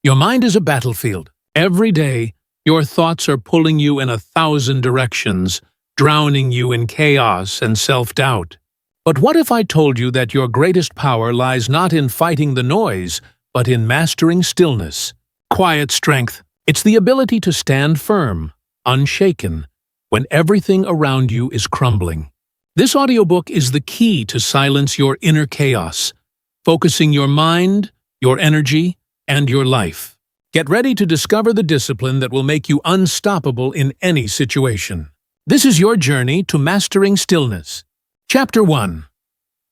Your mind is a battlefield. Every day, your thoughts are pulling you in 1,000 directions, drowning you in chaos and self-doubt. But what if I told you that your greatest power lies not in fighting the noise, but in mastering stillness? Quiet strength. It's the ability to stand firm, unshaken, when everything around you is crumbling. This audiobook is the key to silence your inner chaos, focusing your mind, your energy, and your life. Get ready to discover the discipline that will make you unstoppable in any situation. This is your journey to mastering stillness. Chapter 1.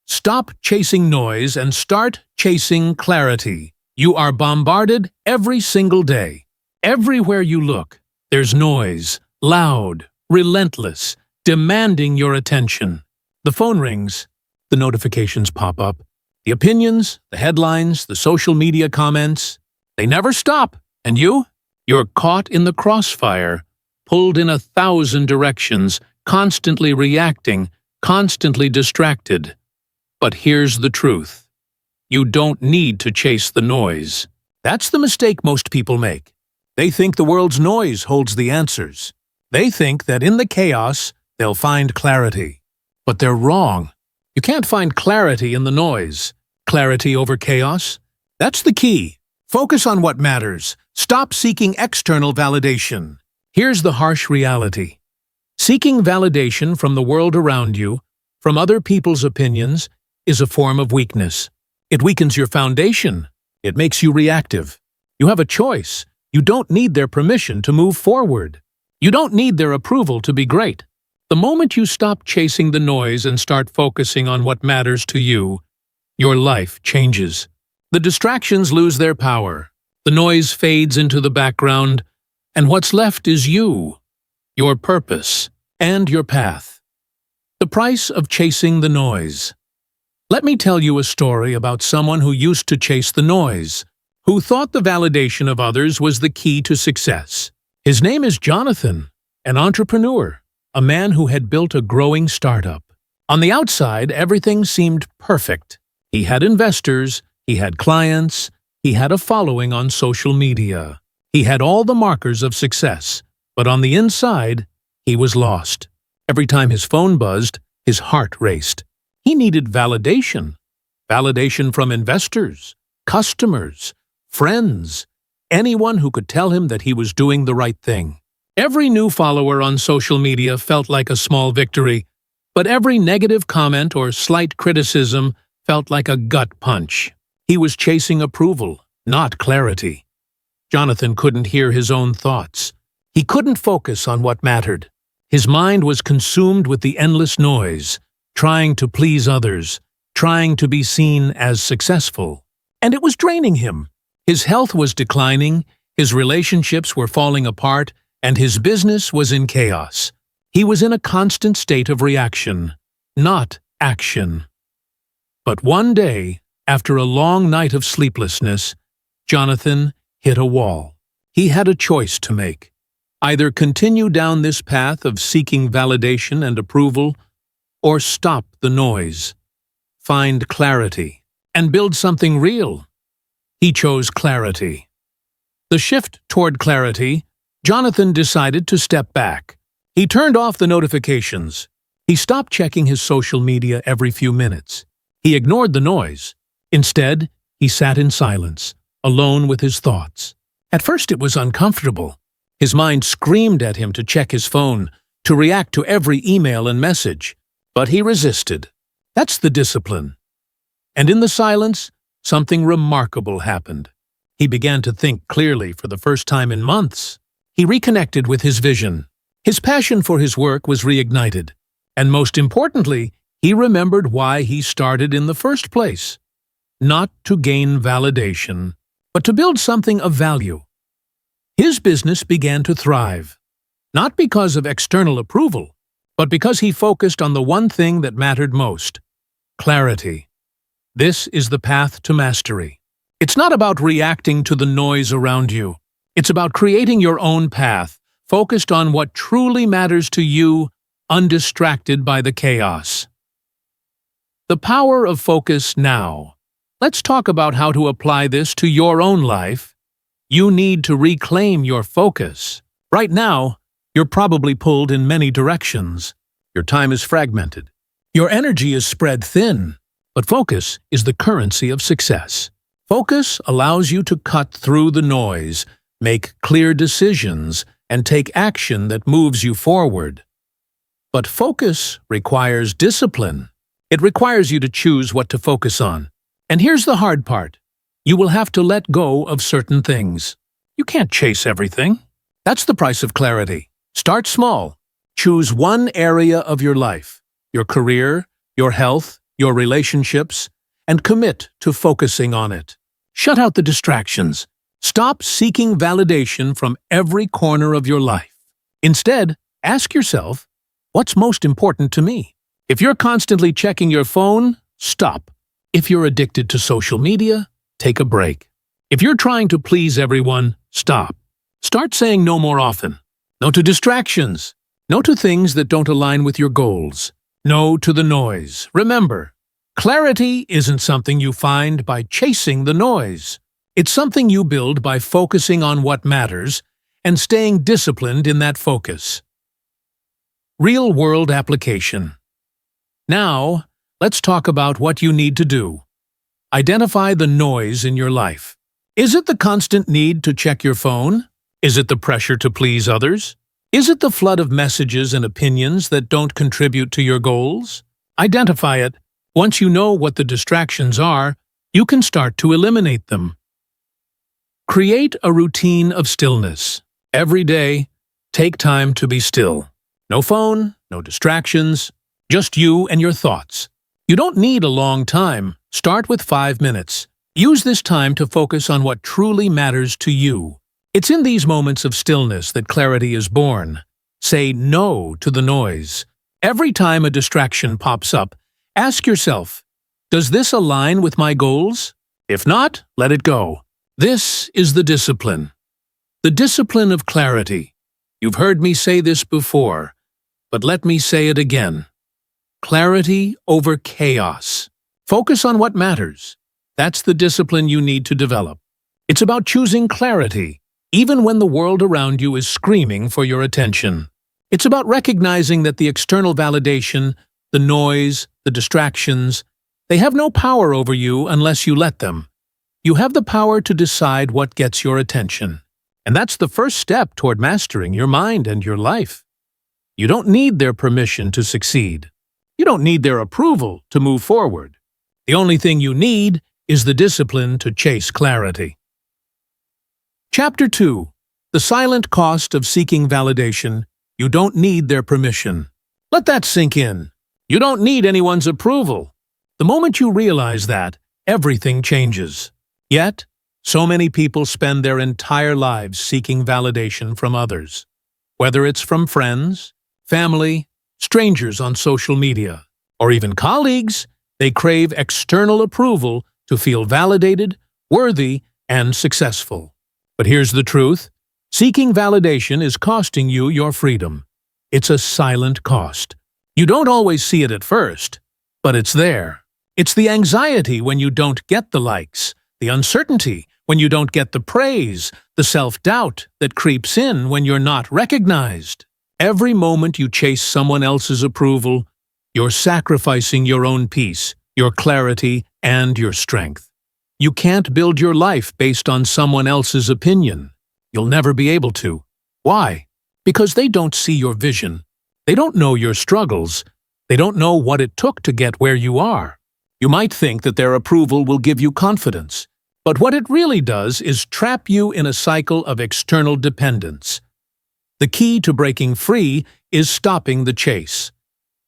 Stop chasing noise and start chasing clarity. You are bombarded every single day. Everywhere you look, there's noise, loud, relentless, demanding your attention. The phone rings, the notifications pop up, the opinions, the headlines, the social media comments, they never stop. And you're caught in the crossfire, pulled in 1,000 directions, constantly reacting, constantly distracted. But here's the truth. You don't need to chase the noise. That's the mistake most people make. They think the world's noise holds the answers. They think that in the chaos, they'll find clarity. But they're wrong. You can't find clarity in the noise. Clarity over chaos? That's the key. Focus on what matters. Stop seeking external validation. Here's the harsh reality. Seeking validation from the world around you, from other people's opinions, is a form of weakness. It weakens your foundation. It makes you reactive. You have a choice. You don't need their permission to move forward. You don't need their approval to be great. The moment you stop chasing the noise and start focusing on what matters to you, your life changes. The distractions lose their power. The noise fades into the background, and what's left is you, your purpose, and your path. The price of chasing the noise. Let me tell you a story about someone who used to chase the noise, who thought the validation of others was the key to success. His name is Jonathan, an entrepreneur, a man who had built a growing startup. On the outside, everything seemed perfect. He had investors, he had clients, he had a following on social media. He had all the markers of success, but on the inside, he was lost. Every time his phone buzzed, his heart raced. He needed validation. Validation from investors, customers, friends, anyone who could tell him that he was doing the right thing. Every new follower on social media felt like a small victory, but every negative comment or slight criticism felt like a gut punch. He was chasing approval, not clarity. Jonathan couldn't hear his own thoughts. He couldn't focus on what mattered. His mind was consumed with the endless noise, trying to please others, trying to be seen as successful. And it was draining him. His health was declining, his relationships were falling apart, and his business was in chaos. He was in a constant state of reaction, not action. But one day, after a long night of sleeplessness, Jonathan hit a wall. He had a choice to make. Either continue down this path of seeking validation and approval, or stop the noise, find clarity, and build something real. He chose clarity. The shift toward clarity, Jonathan decided to step back. He turned off the notifications. He stopped checking his social media every few minutes. He ignored the noise. Instead, he sat in silence, alone with his thoughts. At first it was uncomfortable. His mind screamed at him to check his phone, to react to every email and message. But he resisted. That's the discipline. And in the silence, something remarkable happened. He began to think clearly for the first time in months. He reconnected with his vision. His passion for his work was reignited. And most importantly, he remembered why he started in the first place. Not to gain validation, but to build something of value. His business began to thrive, not because of external approval, but because he focused on the one thing that mattered most: clarity. This is the path to mastery. It's not about reacting to the noise around you. It's about creating your own path, focused on what truly matters to you, undistracted by the chaos. The power of focus now. Let's talk about how to apply this to your own life, You need to reclaim your focus. Right now, you're probably pulled in many directions. Your time is fragmented. Your energy is spread thin. But focus is the currency of success. Focus allows you to cut through the noise, make clear decisions, and take action that moves you forward. But focus requires discipline. It requires you to choose what to focus on. And here's the hard part. You will have to let go of certain things. You can't chase everything. That's the price of clarity. Start small. Choose one area of your life, your career, your health, your relationships, and commit to focusing on it. Shut out the distractions. Stop seeking validation from every corner of your life. Instead, ask yourself, what's most important to me? If you're constantly checking your phone, stop. If you're addicted to social media, take a break. If you're trying to please everyone, stop. Start saying no more often. No to distractions. No to things that don't align with your goals. No to the noise. Remember, clarity isn't something you find by chasing the noise. It's something you build by focusing on what matters and staying disciplined in that focus. Real-world application. Now, let's talk about what you need to do. Identify the noise in your life. Is it the constant need to check your phone? Is it the pressure to please others? Is it the flood of messages and opinions that don't contribute to your goals? Identify it. Once you know what the distractions are, you can start to eliminate them. Create a routine of stillness. Every day, take time to be still. No phone, no distractions, just you and your thoughts. You don't need a long time. Start with 5 minutes. Use this time to focus on what truly matters to you. It's in these moments of stillness that clarity is born. Say no to the noise. Every time a distraction pops up, ask yourself, does this align with my goals? If not, let it go. This is the discipline. The discipline of clarity. You've heard me say this before, but let me say it again. Clarity over chaos. Focus on what matters. That's the discipline you need to develop. It's about choosing clarity, even when the world around you is screaming for your attention. It's about recognizing that the external validation, the noise, the distractions, they have no power over you unless you let them. You have the power to decide what gets your attention. And that's the first step toward mastering your mind and your life. You don't need their permission to succeed. You don't need their approval to move forward. The only thing you need is the discipline to chase clarity. Chapter 2. The silent cost of seeking validation. You don't need their permission. Let that sink in. You don't need anyone's approval. The moment you realize that, everything changes. Yet, so many people spend their entire lives seeking validation from others. Whether it's from friends, family, strangers on social media, or even colleagues, they crave external approval to feel validated, worthy, and successful. But here's the truth. Seeking validation is costing you your freedom. It's a silent cost. You don't always see it at first, but it's there. It's the anxiety when you don't get the likes, the uncertainty when you don't get the praise, the self-doubt that creeps in when you're not recognized. Every moment you chase someone else's approval, you're sacrificing your own peace, your clarity, and your strength. You can't build your life based on someone else's opinion. You'll never be able to. Why? Because they don't see your vision. They don't know your struggles. They don't know what it took to get where you are. You might think that their approval will give you confidence, but what it really does is trap you in a cycle of external dependence. The key to breaking free is stopping the chase.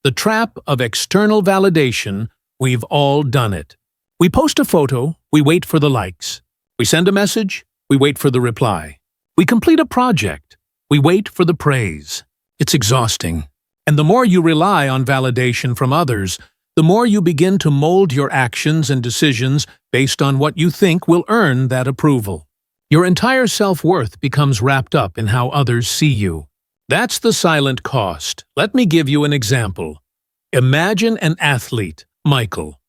The trap of external validation, we've all done it. We post a photo, we wait for the likes. We send a message, we wait for the reply. We complete a project, we wait for the praise. It's exhausting. And the more you rely on validation from others, the more you begin to mold your actions and decisions based on what you think will earn that approval. Your entire self-worth becomes wrapped up in how others see you. That's the silent cost. Let me give you an example. Imagine an athlete, Michael,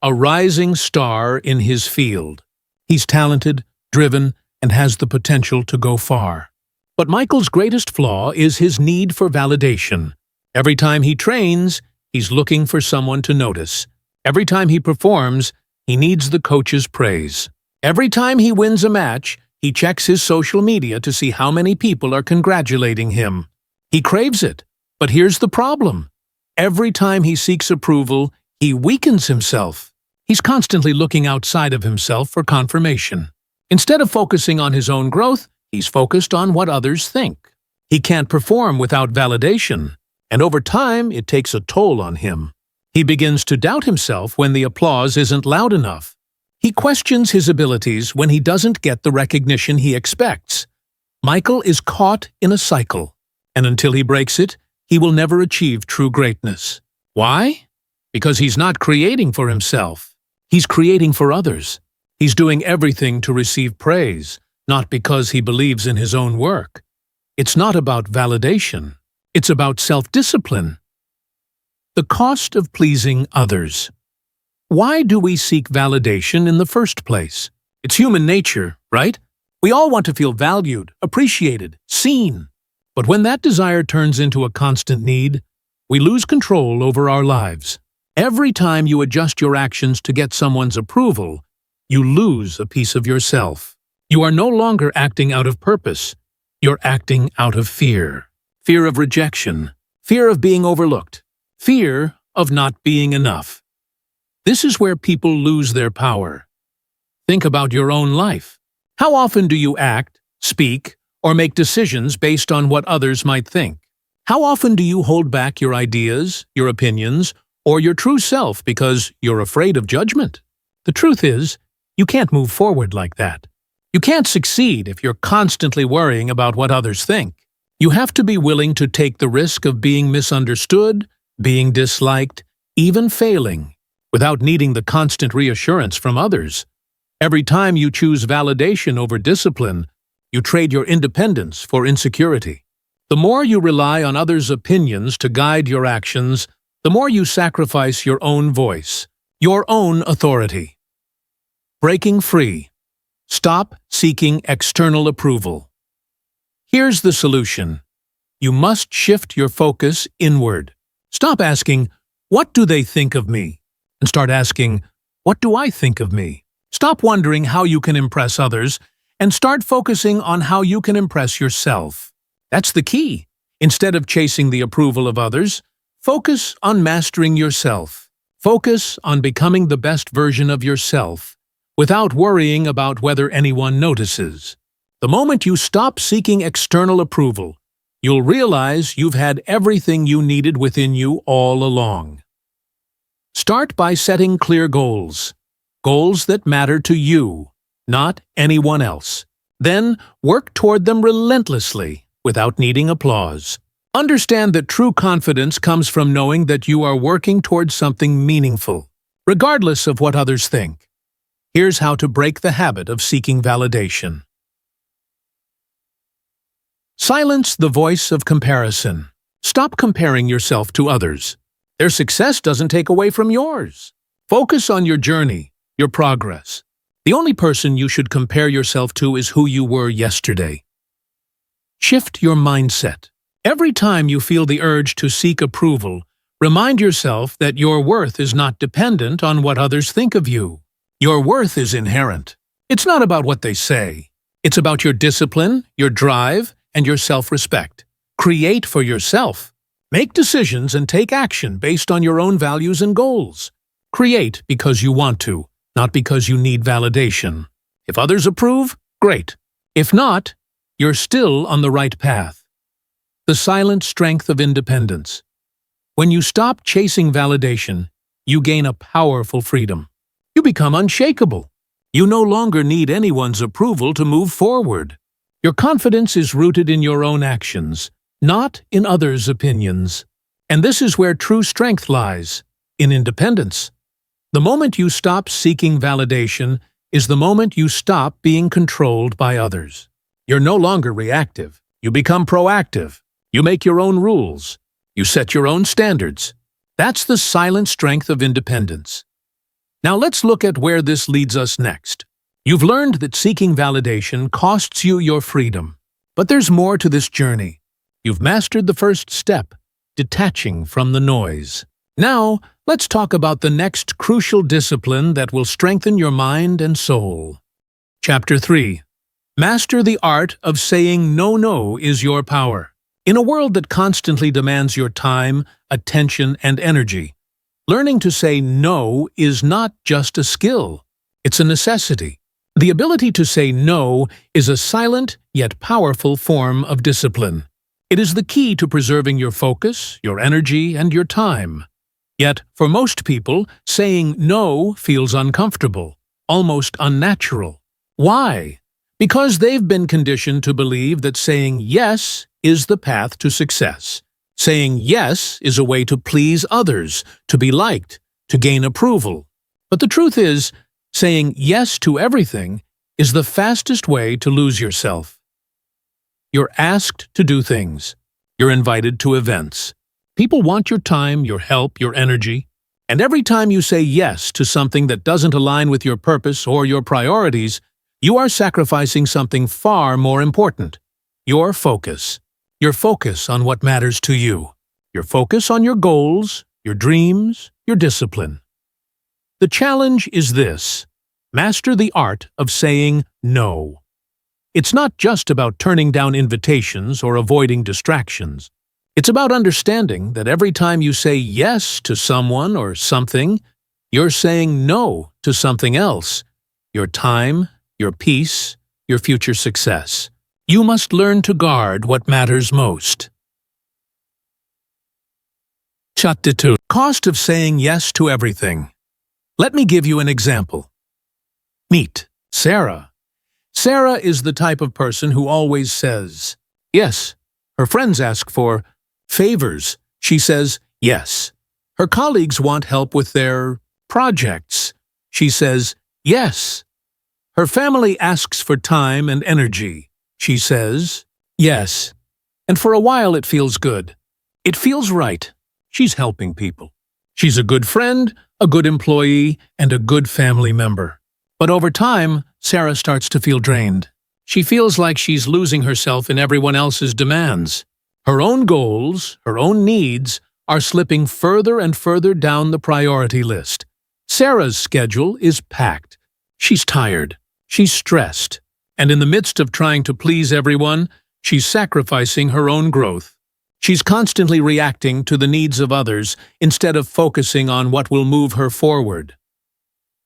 a rising star in his field. He's talented, driven, and has the potential to go far. But Michael's greatest flaw is his need for validation. Every time he trains, he's looking for someone to notice. Every time he performs, he needs the coach's praise. Every time he wins a match, he checks his social media to see how many people are congratulating him. He craves it, but here's the problem. Every time he seeks approval, he weakens himself. He's constantly looking outside of himself for confirmation. Instead of focusing on his own growth, he's focused on what others think. He can't perform without validation, and over time, it takes a toll on him. He begins to doubt himself when the applause isn't loud enough. He questions his abilities when he doesn't get the recognition he expects. Michael is caught in a cycle, and until he breaks it, he will never achieve true greatness. Why? Because he's not creating for himself. He's creating for others. He's doing everything to receive praise, not because he believes in his own work. It's not about validation. It's about self-discipline. The cost of pleasing others. Why do we seek validation in the first place? It's human nature, right? We all want to feel valued, appreciated, seen. But when that desire turns into a constant need, we lose control over our lives. Every time you adjust your actions to get someone's approval, you lose a piece of yourself. You are no longer acting out of purpose. You're acting out of fear. Fear of rejection. Fear of being overlooked. Fear of not being enough. This is where people lose their power. Think about your own life. How often do you act, speak, or make decisions based on what others might think? How often do you hold back your ideas, your opinions, or your true self because you're afraid of judgment? The truth is, you can't move forward like that. You can't succeed if you're constantly worrying about what others think. You have to be willing to take the risk of being misunderstood, being disliked, even failing, without needing the constant reassurance from others. Every time you choose validation over discipline, you trade your independence for insecurity. The more you rely on others' opinions to guide your actions, the more you sacrifice your own voice, your own authority. Breaking free. Stop seeking external approval. Here's the solution. You must shift your focus inward. Stop asking, "What do they think of me?" and start asking, "What do I think of me?" Stop wondering how you can impress others and start focusing on how you can impress yourself. That's the key. Instead of chasing the approval of others, focus on mastering yourself. Focus on becoming the best version of yourself, without worrying about whether anyone notices. The moment you stop seeking external approval, you'll realize you've had everything you needed within you all along. Start by setting clear goals. Goals that matter to you, not anyone else. Then work toward them relentlessly, without needing applause. Understand that true confidence comes from knowing that you are working towards something meaningful, regardless of what others think. Here's how to break the habit of seeking validation. Silence the voice of comparison. Stop comparing yourself to others. Their success doesn't take away from yours. Focus on your journey, your progress. The only person you should compare yourself to is who you were yesterday. Shift your mindset. Every time you feel the urge to seek approval, remind yourself that your worth is not dependent on what others think of you. Your worth is inherent. It's not about what they say. It's about your discipline, your drive, and your self-respect. Create for yourself. Make decisions and take action based on your own values and goals. Create because you want to, not because you need validation. If others approve, great. If not, you're still on the right path. The silent strength of independence. When you stop chasing validation, you gain a powerful freedom. You become unshakable. You no longer need anyone's approval to move forward. Your confidence is rooted in your own actions, not in others' opinions. And this is where true strength lies, in independence. The moment you stop seeking validation is the moment you stop being controlled by others. You're no longer reactive. You become proactive. You make your own rules. You set your own standards. That's the silent strength of independence. Now let's look at where this leads us next. You've learned that seeking validation costs you your freedom. But there's more to this journey. You've mastered the first step, detaching from the noise. Now, let's talk about the next crucial discipline that will strengthen your mind and soul. Chapter 3. Master the art of saying no is your power. In a world that constantly demands your time, attention, and energy, learning to say no is not just a skill, it's a necessity. The ability to say no is a silent yet powerful form of discipline. It is the key to preserving your focus, your energy, and your time. Yet, for most people, saying no feels uncomfortable, almost unnatural. Why? Because they've been conditioned to believe that saying yes is the path to success. Saying yes is a way to please others, to be liked, to gain approval. But the truth is, saying yes to everything is the fastest way to lose yourself. You're asked to do things. You're invited to events. People want your time, your help, your energy. And every time you say yes to something that doesn't align with your purpose or your priorities, you are sacrificing something far more important. Your focus. Your focus on what matters to you. Your focus on your goals, your dreams, your discipline. The challenge is this: master the art of saying no. It's not just about turning down invitations or avoiding distractions. It's about understanding that every time you say yes to someone or something, you're saying no to something else: your time, your peace, your future success. You must learn to guard what matters most. Chapter 2. Cost of saying yes to everything. Let me give you an example. Meet Sarah. Sarah is the type of person who always says yes. Her friends ask for favors. She says yes. Her colleagues want help with their projects. She says yes. Her family asks for time and energy. She says yes. And for a while it feels good. It feels right. She's helping people. She's a good friend, a good employee, and a good family member. But over time, Sarah starts to feel drained. She feels like she's losing herself in everyone else's demands. Her own goals, her own needs, are slipping further and further down the priority list. Sarah's schedule is packed. She's tired. She's stressed. And in the midst of trying to please everyone, she's sacrificing her own growth. She's constantly reacting to the needs of others instead of focusing on what will move her forward.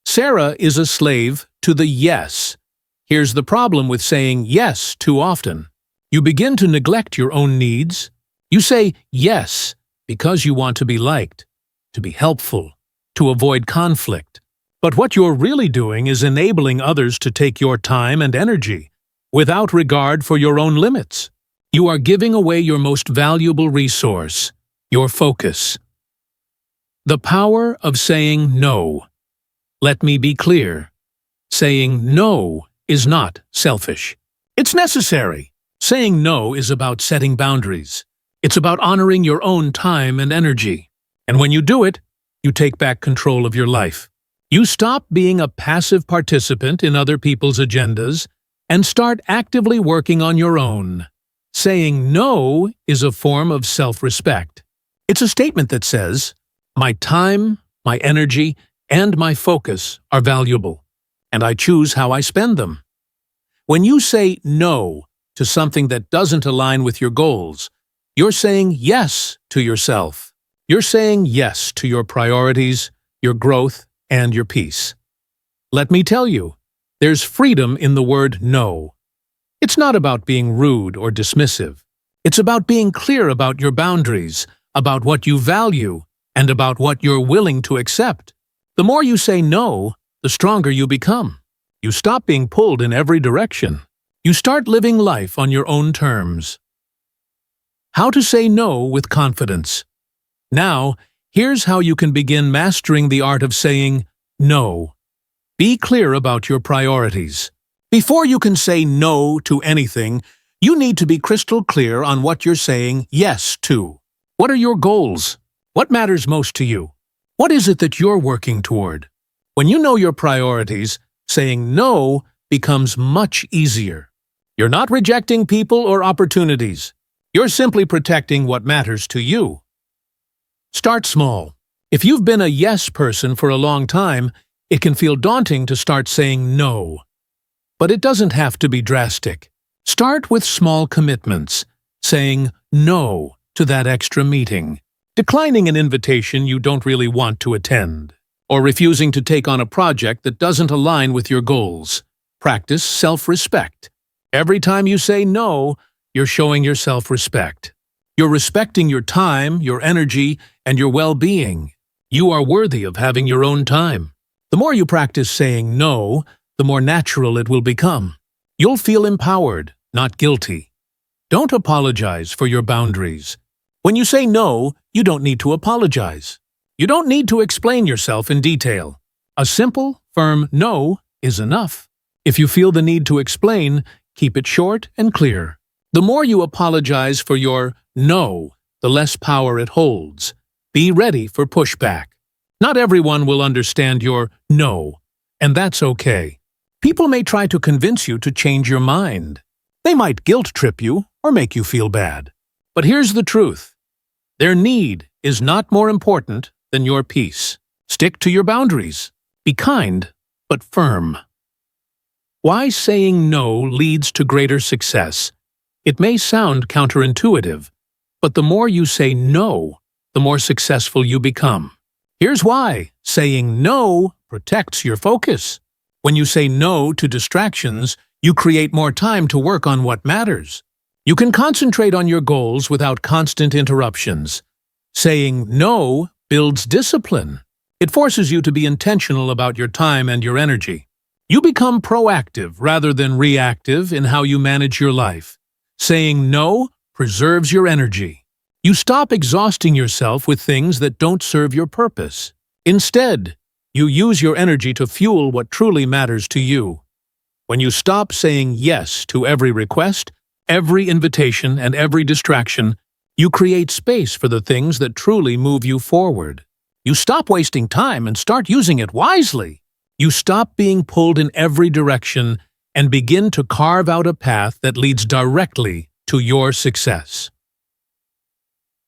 Sarah is a slave to the yes. Here's the problem with saying yes too often. You begin to neglect your own needs. You say yes because you want to be liked, to be helpful, to avoid conflict. But what you're really doing is enabling others to take your time and energy without regard for your own limits. You are giving away your most valuable resource, your focus. The power of saying no. Let me be clear. Saying no is not selfish. It's necessary. Saying no is about setting boundaries. It's about honoring your own time and energy. And when you do it, you take back control of your life. You stop being a passive participant in other people's agendas and start actively working on your own. Saying no is a form of self-respect. It's a statement that says, my time, my energy, and my focus are valuable, and I choose how I spend them. When you say no to something that doesn't align with your goals, you're saying yes to yourself. You're saying yes to your priorities, your growth, and your peace. Let me tell you, there's freedom in the word no. It's not about being rude or dismissive. It's about being clear about your boundaries, about what you value, and about what you're willing to accept. The more you say no, the stronger you become. You stop being pulled in every direction. You start living life on your own terms. How to say no with confidence. Now, here's how you can begin mastering the art of saying no. Be clear about your priorities. Before you can say no to anything, you need to be crystal clear on what you're saying yes to. What are your goals? What matters most to you? What is it that you're working toward? When you know your priorities, saying no becomes much easier. You're not rejecting people or opportunities. You're simply protecting what matters to you. Start small. If you've been a yes person for a long time, it can feel daunting to start saying no. But it doesn't have to be drastic. Start with small commitments, saying no to that extra meeting, declining an invitation you don't really want to attend, or refusing to take on a project that doesn't align with your goals. Practice self-respect. Every time you say no, you're showing your self-respect. You're respecting your time, your energy, and your well-being. You are worthy of having your own time. The more you practice saying no, the more natural it will become. You'll feel empowered, not guilty. Don't apologize for your boundaries. When you say no, you don't need to apologize. You don't need to explain yourself in detail. A simple, firm no is enough. If you feel the need to explain, keep it short and clear. The more you apologize for your no, the less power it holds. Be ready for pushback. Not everyone will understand your no, and that's okay. People may try to convince you to change your mind. They might guilt-trip you or make you feel bad. But here's the truth. Their need is not more important than your peace. Stick to your boundaries. Be kind, but firm. Why saying no leads to greater success? It may sound counterintuitive, but the more you say no, the more successful you become. Here's why. Saying no protects your focus. When you say no to distractions, you create more time to work on what matters. You can concentrate on your goals without constant interruptions. Saying no builds discipline. It forces you to be intentional about your time and your energy. You become proactive rather than reactive in how you manage your life. Saying no preserves your energy. You stop exhausting yourself with things that don't serve your purpose. Instead, you use your energy to fuel what truly matters to you. When you stop saying yes to every request, every invitation, and every distraction, you create space for the things that truly move you forward. You stop wasting time and start using it wisely. You stop being pulled in every direction and begin to carve out a path that leads directly to your success.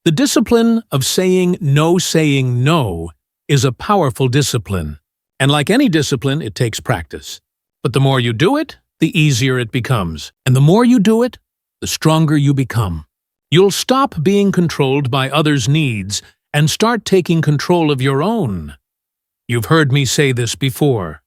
The discipline of saying no is a powerful discipline. And like any discipline, it takes practice. But the more you do it, the easier it becomes. And the more you do it, the stronger you become. You'll stop being controlled by others' needs and start taking control of your own. You've heard me say this before.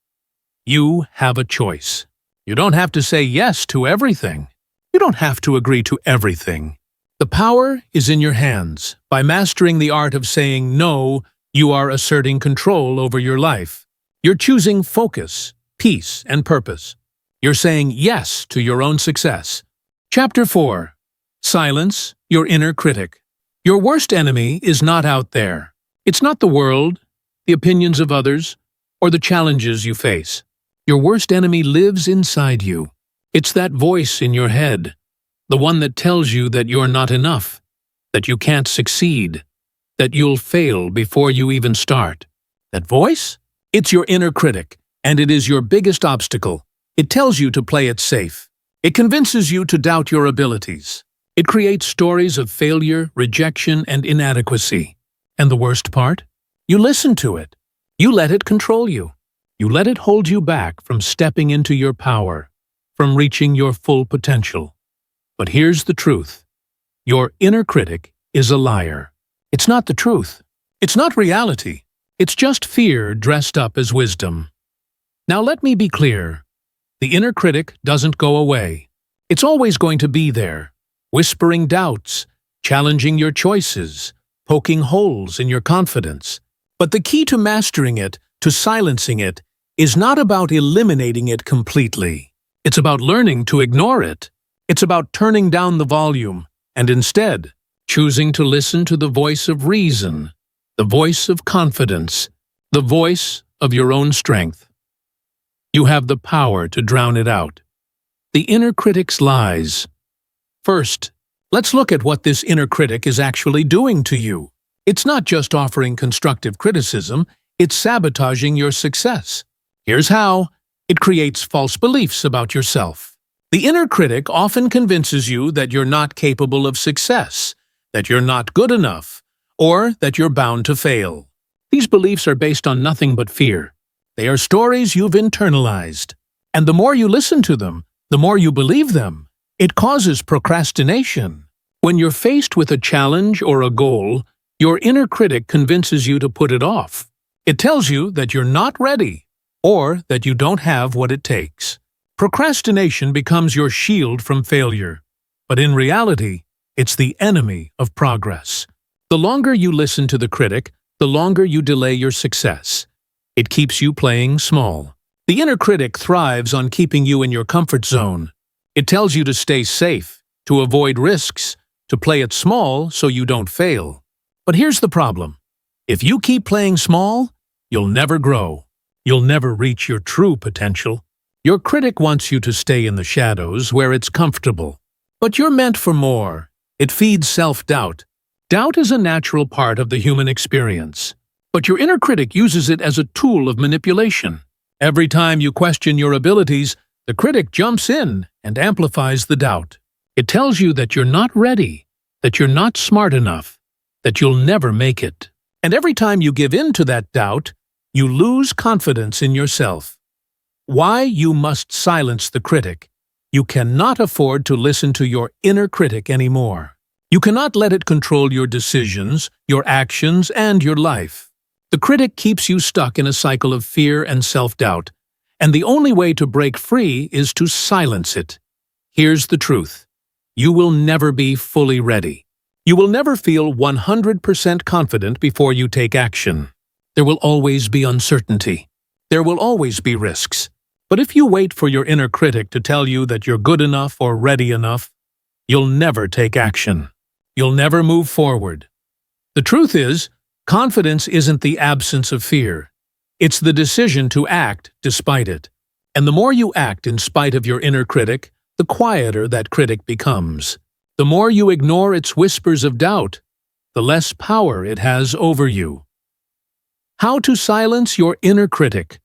You have a choice. You don't have to say yes to everything. You don't have to agree to everything. The power is in your hands. By mastering the art of saying no, you are asserting control over your life. You're choosing focus, peace, and purpose. You're saying yes to your own success. Chapter 4. Silence your inner critic. Your worst enemy is not out there. It's not the world, the opinions of others, or the challenges you face. Your worst enemy lives inside you. It's that voice in your head, the one that tells you that you're not enough, that you can't succeed, that you'll fail before you even start. That voice? It's your inner critic, and it is your biggest obstacle. It tells you to play it safe. It convinces you to doubt your abilities. It creates stories of failure, rejection, and inadequacy. And the worst part? You listen to it. You let it control you. You let it hold you back from stepping into your power, from reaching your full potential. But here's the truth. Your inner critic is a liar. It's not the truth. It's not reality. It's just fear dressed up as wisdom. Now let me be clear. The inner critic doesn't go away. It's always going to be there, whispering doubts, challenging your choices, poking holes in your confidence. But the key to mastering it, to silencing it, is not about eliminating it completely. It's about learning to ignore it. It's about turning down the volume and instead choosing to listen to the voice of reason, the voice of confidence, the voice of your own strength. You have the power to drown it out. The inner critic's lies. First, let's look at what this inner critic is actually doing to you. It's not just offering constructive criticism, it's sabotaging your success. Here's how. It creates false beliefs about yourself. The inner critic often convinces you that you're not capable of success, that you're not good enough, or that you're bound to fail. These beliefs are based on nothing but fear. They are stories you've internalized. And the more you listen to them, the more you believe them. It causes procrastination. When you're faced with a challenge or a goal, your inner critic convinces you to put it off. It tells you that you're not ready, or that you don't have what it takes. Procrastination becomes your shield from failure. But in reality, it's the enemy of progress. The longer you listen to the critic, the longer you delay your success. It keeps you playing small. The inner critic thrives on keeping you in your comfort zone. It tells you to stay safe, to avoid risks, to play it small so you don't fail. But here's the problem. If you keep playing small, you'll never grow. You'll never reach your true potential. Your critic wants you to stay in the shadows where it's comfortable. But you're meant for more. It feeds self-doubt. Doubt is a natural part of the human experience. But your inner critic uses it as a tool of manipulation. Every time you question your abilities, the critic jumps in and amplifies the doubt. It tells you that you're not ready, that you're not smart enough, that you'll never make it. And every time you give in to that doubt, you lose confidence in yourself. Why you must silence the critic. You cannot afford to listen to your inner critic anymore. You cannot let it control your decisions, your actions, and your life. The critic keeps you stuck in a cycle of fear and self-doubt, and the only way to break free is to silence it. Here's the truth. You will never be fully ready. You will never feel 100% confident before you take action. There will always be uncertainty. There will always be risks. But if you wait for your inner critic to tell you that you're good enough or ready enough, you'll never take action. You'll never move forward. The truth is, confidence isn't the absence of fear. It's the decision to act despite it. And the more you act in spite of your inner critic, the quieter that critic becomes. The more you ignore its whispers of doubt, the less power it has over you. How to silence your inner critic.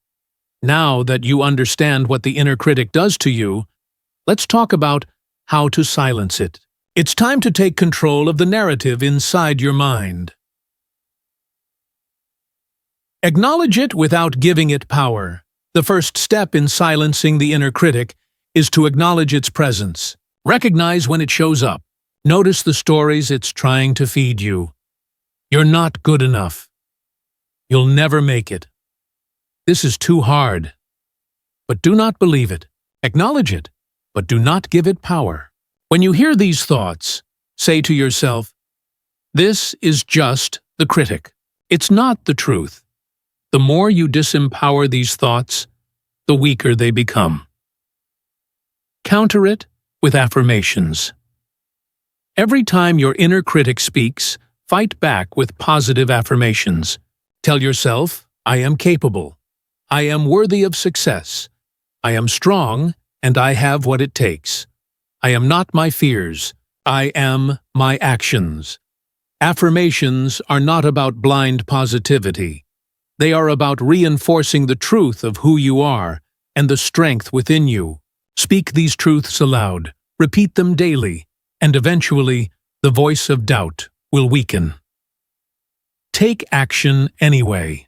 Now that you understand what the inner critic does to you, let's talk about how to silence it. It's time to take control of the narrative inside your mind. Acknowledge it without giving it power. The first step in silencing the inner critic is to acknowledge its presence. Recognize when it shows up. Notice the stories it's trying to feed you. You're not good enough. You'll never make it. This is too hard. But do not believe it. Acknowledge it, but do not give it power. When you hear these thoughts, say to yourself, "This is just the critic. It's not the truth." The more you disempower these thoughts, the weaker they become. Counter it with affirmations. Every time your inner critic speaks, fight back with positive affirmations. Tell yourself, "I am capable. I am worthy of success. I am strong, and I have what it takes. I am not my fears. I am my actions." Affirmations are not about blind positivity. They are about reinforcing the truth of who you are and the strength within you. Speak these truths aloud, repeat them daily, and eventually the voice of doubt will weaken. Take action anyway.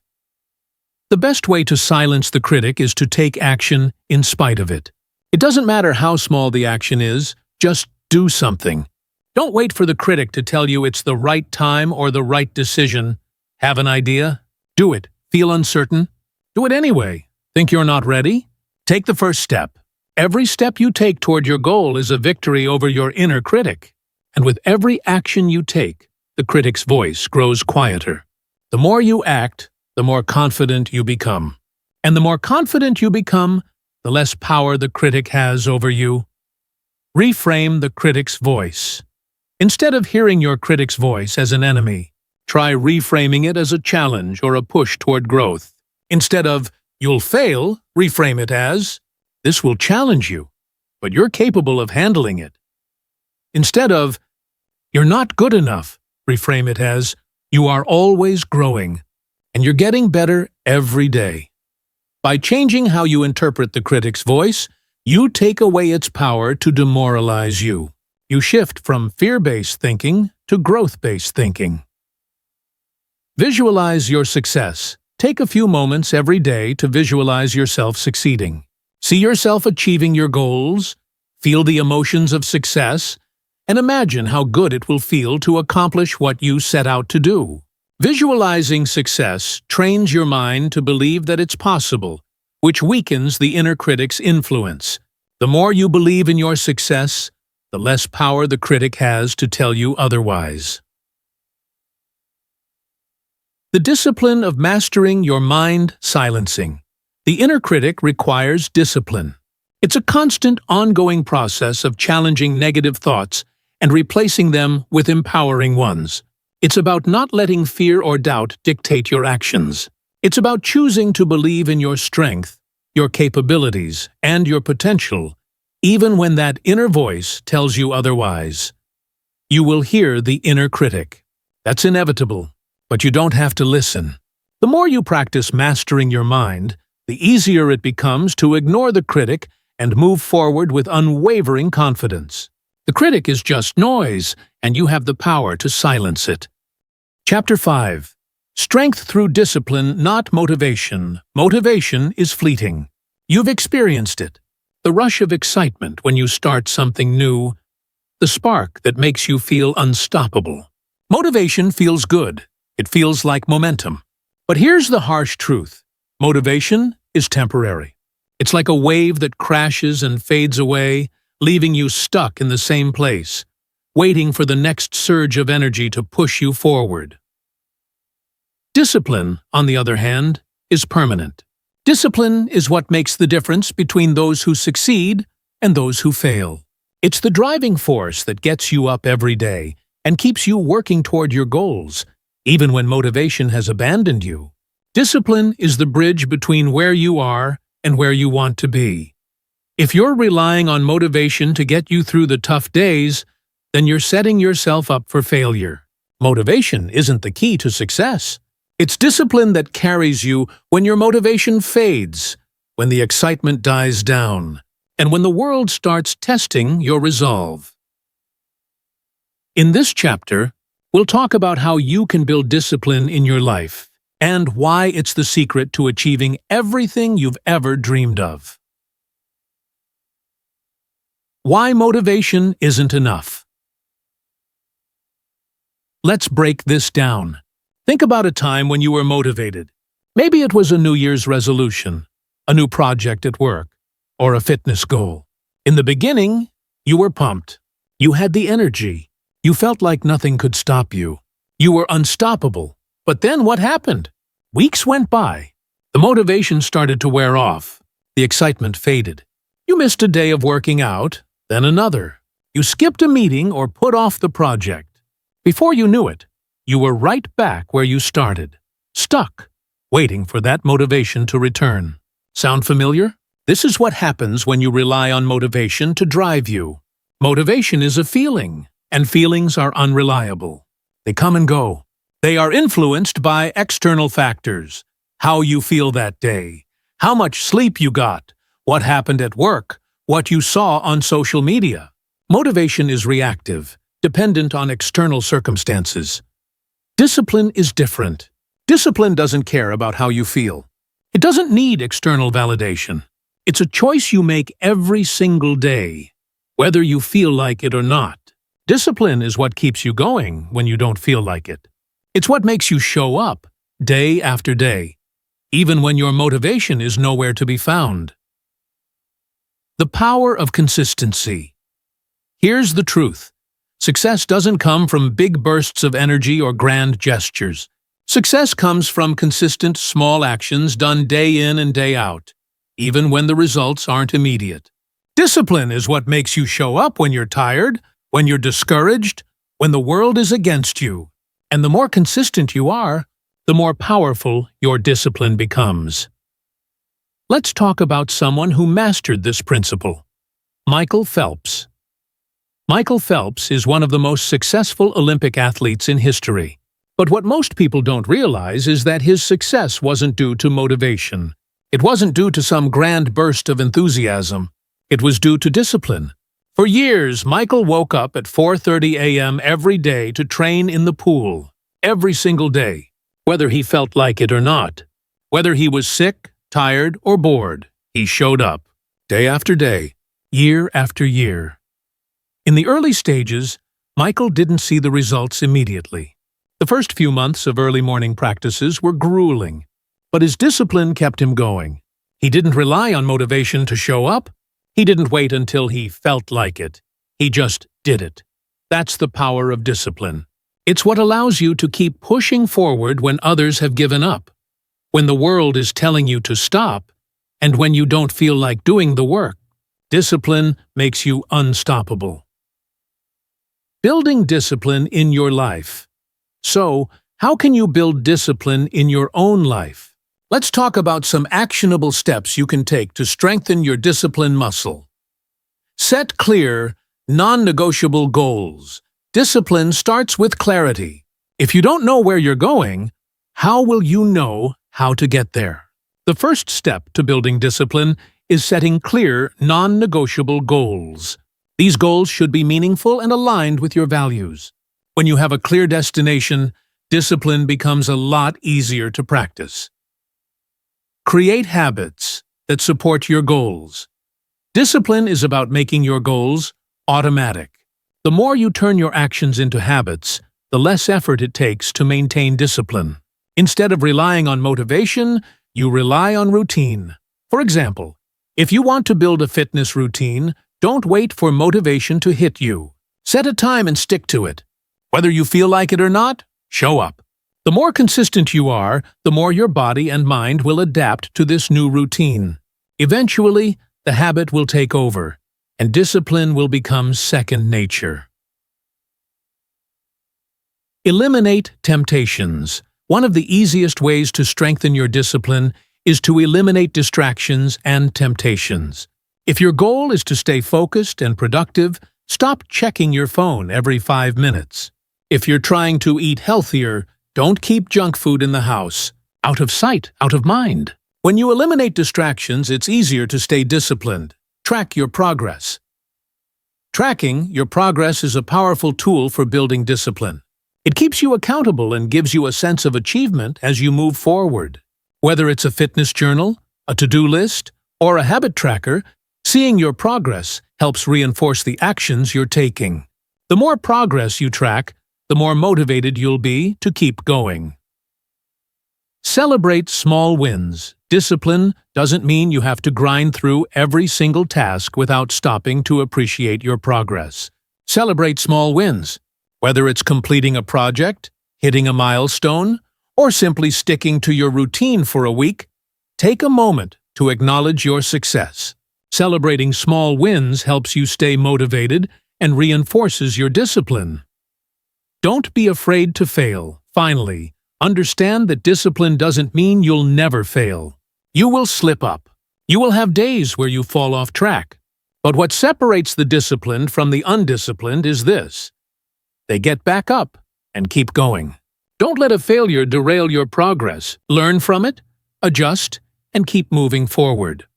The best way to silence the critic is to take action in spite of it. It doesn't matter how small the action is, just do something. Don't wait for the critic to tell you it's the right time or the right decision. Have an idea? Do it. Feel uncertain? Do it anyway. Think you're not ready? Take the first step. Every step you take toward your goal is a victory over your inner critic. And with every action you take, the critic's voice grows quieter. The more you act, the more confident you become. And the more confident you become, the less power the critic has over you. Reframe the critic's voice. Instead of hearing your critic's voice as an enemy, try reframing it as a challenge or a push toward growth. Instead of, "You'll fail," reframe it as, "This will challenge you, but you're capable of handling it." Instead of, "You're not good enough," reframe it as, "You are always growing, and you're getting better every day." By changing how you interpret the critic's voice, you take away its power to demoralize you. You shift from fear-based thinking to growth-based thinking. Visualize your success. Take a few moments every day to visualize yourself succeeding. See yourself achieving your goals, feel the emotions of success, and imagine how good it will feel to accomplish what you set out to do. Visualizing success trains your mind to believe that it's possible, which weakens the inner critic's influence. The more you believe in your success, the less power the critic has to tell you otherwise. The discipline of mastering your mind silencing. The inner critic requires discipline. It's a constant, ongoing process of challenging negative thoughts and replacing them with empowering ones. It's about not letting fear or doubt dictate your actions. It's about choosing to believe in your strength, your capabilities, and your potential, even when that inner voice tells you otherwise. You will hear the inner critic. That's inevitable, but you don't have to listen. The more you practice mastering your mind, the easier it becomes to ignore the critic and move forward with unwavering confidence. The critic is just noise, and you have the power to silence it. Chapter 5. Strength through discipline, not motivation. Motivation is fleeting. You've experienced it. The rush of excitement when you start something new. The spark that makes you feel unstoppable. Motivation feels good. It feels like momentum. But here's the harsh truth. Motivation is temporary. It's like a wave that crashes and fades away, leaving you stuck in the same place, waiting for the next surge of energy to push you forward. Discipline, on the other hand, is permanent. Discipline is what makes the difference between those who succeed and those who fail. It's the driving force that gets you up every day and keeps you working toward your goals, even when motivation has abandoned you. Discipline is the bridge between where you are and where you want to be. If you're relying on motivation to get you through the tough days, then you're setting yourself up for failure. Motivation isn't the key to success. It's discipline that carries you when your motivation fades, when the excitement dies down, and when the world starts testing your resolve. In this chapter, we'll talk about how you can build discipline in your life and why it's the secret to achieving everything you've ever dreamed of. Why motivation isn't enough. Let's break this down. Think about a time when you were motivated. Maybe it was a New Year's resolution, a new project at work, or a fitness goal. In the beginning, you were pumped. You had the energy. You felt like nothing could stop you. You were unstoppable. But then what happened? Weeks went by. The motivation started to wear off. The excitement faded. You missed a day of working out, then another. You skipped a meeting or put off the project. Before you knew it, you were right back where you started, stuck, waiting for that motivation to return. Sound familiar? This is what happens when you rely on motivation to drive you. Motivation is a feeling, and feelings are unreliable. They come and go. They are influenced by external factors, how you feel that day, how much sleep you got, what happened at work, what you saw on social media. Motivation is reactive, dependent on external circumstances. Discipline is different. Discipline doesn't care about how you feel. It doesn't need external validation. It's a choice you make every single day, whether you feel like it or not. Discipline is what keeps you going when you don't feel like it. It's what makes you show up day after day, even when your motivation is nowhere to be found. The power of consistency. Here's the truth. Success doesn't come from big bursts of energy or grand gestures. Success comes from consistent, small actions done day in and day out, even when the results aren't immediate. Discipline is what makes you show up when you're tired, when you're discouraged, when the world is against you. And the more consistent you are, the more powerful your discipline becomes. Let's talk about someone who mastered this principle. Michael Phelps. Michael Phelps is one of the most successful Olympic athletes in history. But what most people don't realize is that his success wasn't due to motivation. It wasn't due to some grand burst of enthusiasm. It was due to discipline. For years, Michael woke up at 4:30 a.m. every day to train in the pool, every single day, whether he felt like it or not. Whether he was sick, tired, or bored, he showed up, day after day, year after year. In the early stages, Michael didn't see the results immediately. The first few months of early morning practices were grueling, but his discipline kept him going. He didn't rely on motivation to show up. He didn't wait until he felt like it. He just did it. That's the power of discipline. It's what allows you to keep pushing forward when others have given up, when the world is telling you to stop, and when you don't feel like doing the work. Discipline makes you unstoppable. Building discipline in your life. So, how can you build discipline in your own life? Let's talk about some actionable steps you can take to strengthen your discipline muscle. Set clear, non-negotiable goals. Discipline starts with clarity. If you don't know where you're going, how will you know how to get there? The first step to building discipline is setting clear, non-negotiable goals. These goals should be meaningful and aligned with your values. When you have a clear destination, discipline becomes a lot easier to practice. Create habits that support your goals. Discipline is about making your goals automatic. The more you turn your actions into habits, the less effort it takes to maintain discipline. Instead of relying on motivation, you rely on routine. For example, if you want to build a fitness routine, don't wait for motivation to hit you. Set a time and stick to it. Whether you feel like it or not, show up. The more consistent you are, the more your body and mind will adapt to this new routine. Eventually, the habit will take over, and discipline will become second nature. Eliminate temptations. One of the easiest ways to strengthen your discipline is to eliminate distractions and temptations. If your goal is to stay focused and productive, stop checking your phone every 5 minutes. If you're trying to eat healthier, don't keep junk food in the house. Out of sight, out of mind. When you eliminate distractions, it's easier to stay disciplined. Track your progress. Tracking your progress is a powerful tool for building discipline. It keeps you accountable and gives you a sense of achievement as you move forward. Whether it's a fitness journal, a to-do list, or a habit tracker, seeing your progress helps reinforce the actions you're taking. The more progress you track, the more motivated you'll be to keep going. Celebrate small wins. Discipline doesn't mean you have to grind through every single task without stopping to appreciate your progress. Celebrate small wins. Whether it's completing a project, hitting a milestone, or simply sticking to your routine for a week, take a moment to acknowledge your success. Celebrating small wins helps you stay motivated and reinforces your discipline. Don't be afraid to fail. Finally, understand that discipline doesn't mean you'll never fail. You will slip up. You will have days where you fall off track. But what separates the disciplined from the undisciplined is this: they get back up and keep going. Don't let a failure derail your progress. Learn from it, adjust, and keep moving forward.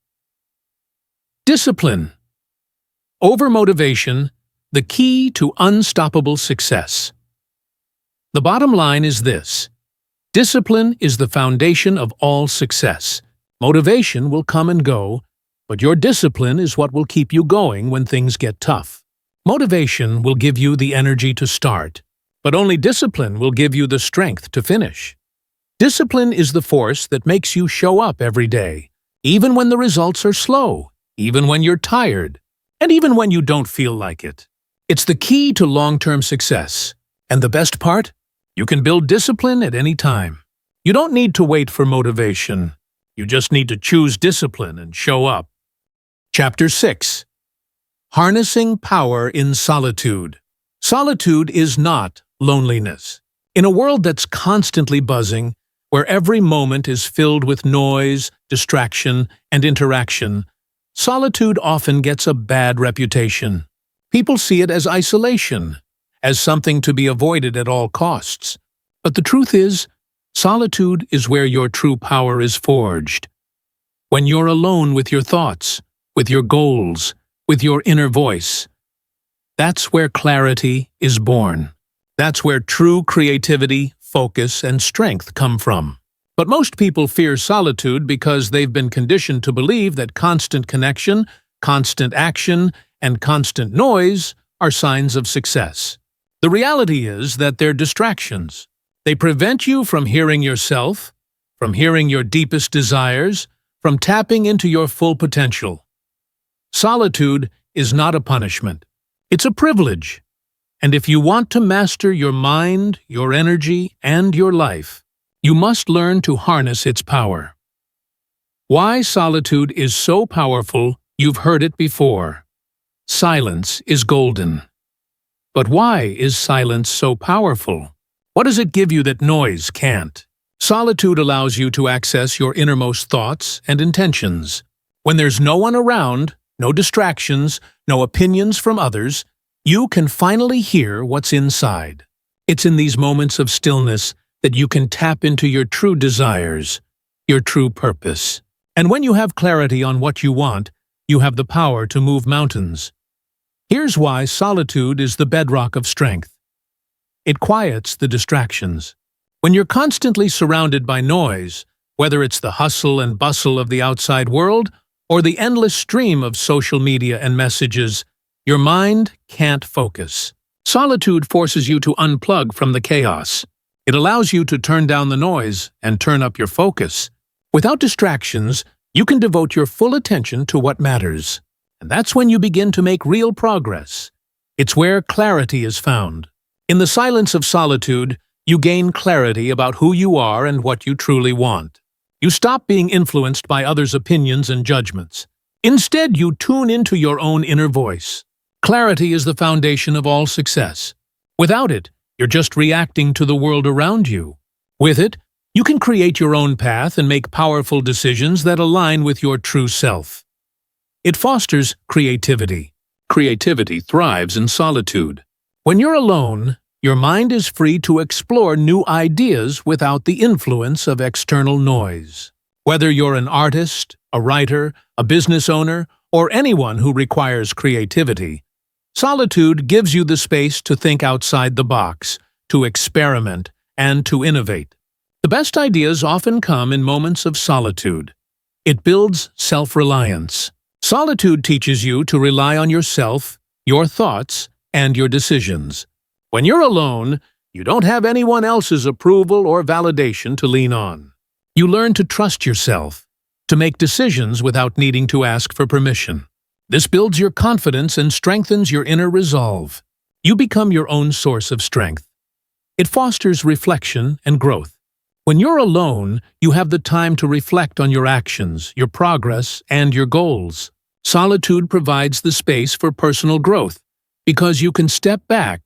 Discipline. Over motivation, the key to unstoppable success. The bottom line is this: discipline is the foundation of all success. Motivation will come and go, but your discipline is what will keep you going when things get tough. Motivation will give you the energy to start, but only discipline will give you the strength to finish. Discipline is the force that makes you show up every day, even when the results are slow, even when you're tired, and even when you don't feel like it. It's the key to long-term success. And the best part? You can build discipline at any time. You don't need to wait for motivation. You just need to choose discipline and show up. Chapter 6. Harnessing Power in Solitude. Solitude is not loneliness. In a world that's constantly buzzing, where every moment is filled with noise, distraction, and interaction, solitude often gets a bad reputation. People see it as isolation, as something to be avoided at all costs. But the truth is, solitude is where your true power is forged. when you're alone with your thoughts, with your goals, with your inner voice. That's where clarity is born. That's where true creativity, focus, and strength come from. But most people fear solitude because they've been conditioned to believe that constant connection, constant action, and constant noise are signs of success. The reality is that they're distractions. They prevent you from hearing yourself, from hearing your deepest desires, from tapping into your full potential. Solitude is not a punishment. It's a privilege. And if you want to master your mind, your energy, and your life, you must learn to harness its power. Why solitude is so powerful, you've heard it before. Silence is golden. But why is silence so powerful? What does it give you that noise can't? Solitude allows you to access your innermost thoughts and intentions. When there's no one around, no distractions, no opinions from others, you can finally hear what's inside. It's in these moments of stillness that you can tap into your true desires, your true purpose. And when you have clarity on what you want, you have the power to move mountains. Here's why solitude is the bedrock of strength. It quiets the distractions. When you're constantly surrounded by noise, whether it's the hustle and bustle of the outside world or the endless stream of social media and messages, your mind can't focus. Solitude forces you to unplug from the chaos. It allows you to turn down the noise and turn up your focus. Without distractions, you can devote your full attention to what matters. And that's when you begin to make real progress. It's where clarity is found. In the silence of solitude, you gain clarity about who you are and what you truly want. You stop being influenced by others' opinions and judgments. Instead, you tune into your own inner voice. Clarity is the foundation of all success. Without it, you're just reacting to the world around you. With it, you can create your own path and make powerful decisions that align with your true self. It fosters creativity. Creativity thrives in solitude. When you're alone, your mind is free to explore new ideas without the influence of external noise. Whether you're an artist, a writer, a business owner, or anyone who requires creativity, solitude gives you the space to think outside the box, to experiment, and to innovate. The best ideas often come in moments of solitude. It builds self-reliance. Solitude teaches you to rely on yourself, your thoughts, and your decisions. When you're alone, you don't have anyone else's approval or validation to lean on. You learn to trust yourself, to make decisions without needing to ask for permission. This builds your confidence and strengthens your inner resolve. You become your own source of strength. It fosters reflection and growth. When you're alone, you have the time to reflect on your actions, your progress, and your goals. Solitude provides the space for personal growth because you can step back,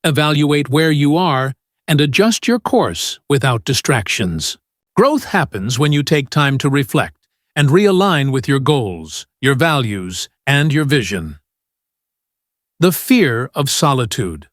evaluate where you are, and adjust your course without distractions. Growth happens when you take time to reflect and realign with your goals, your values, and your vision. The fear of solitude.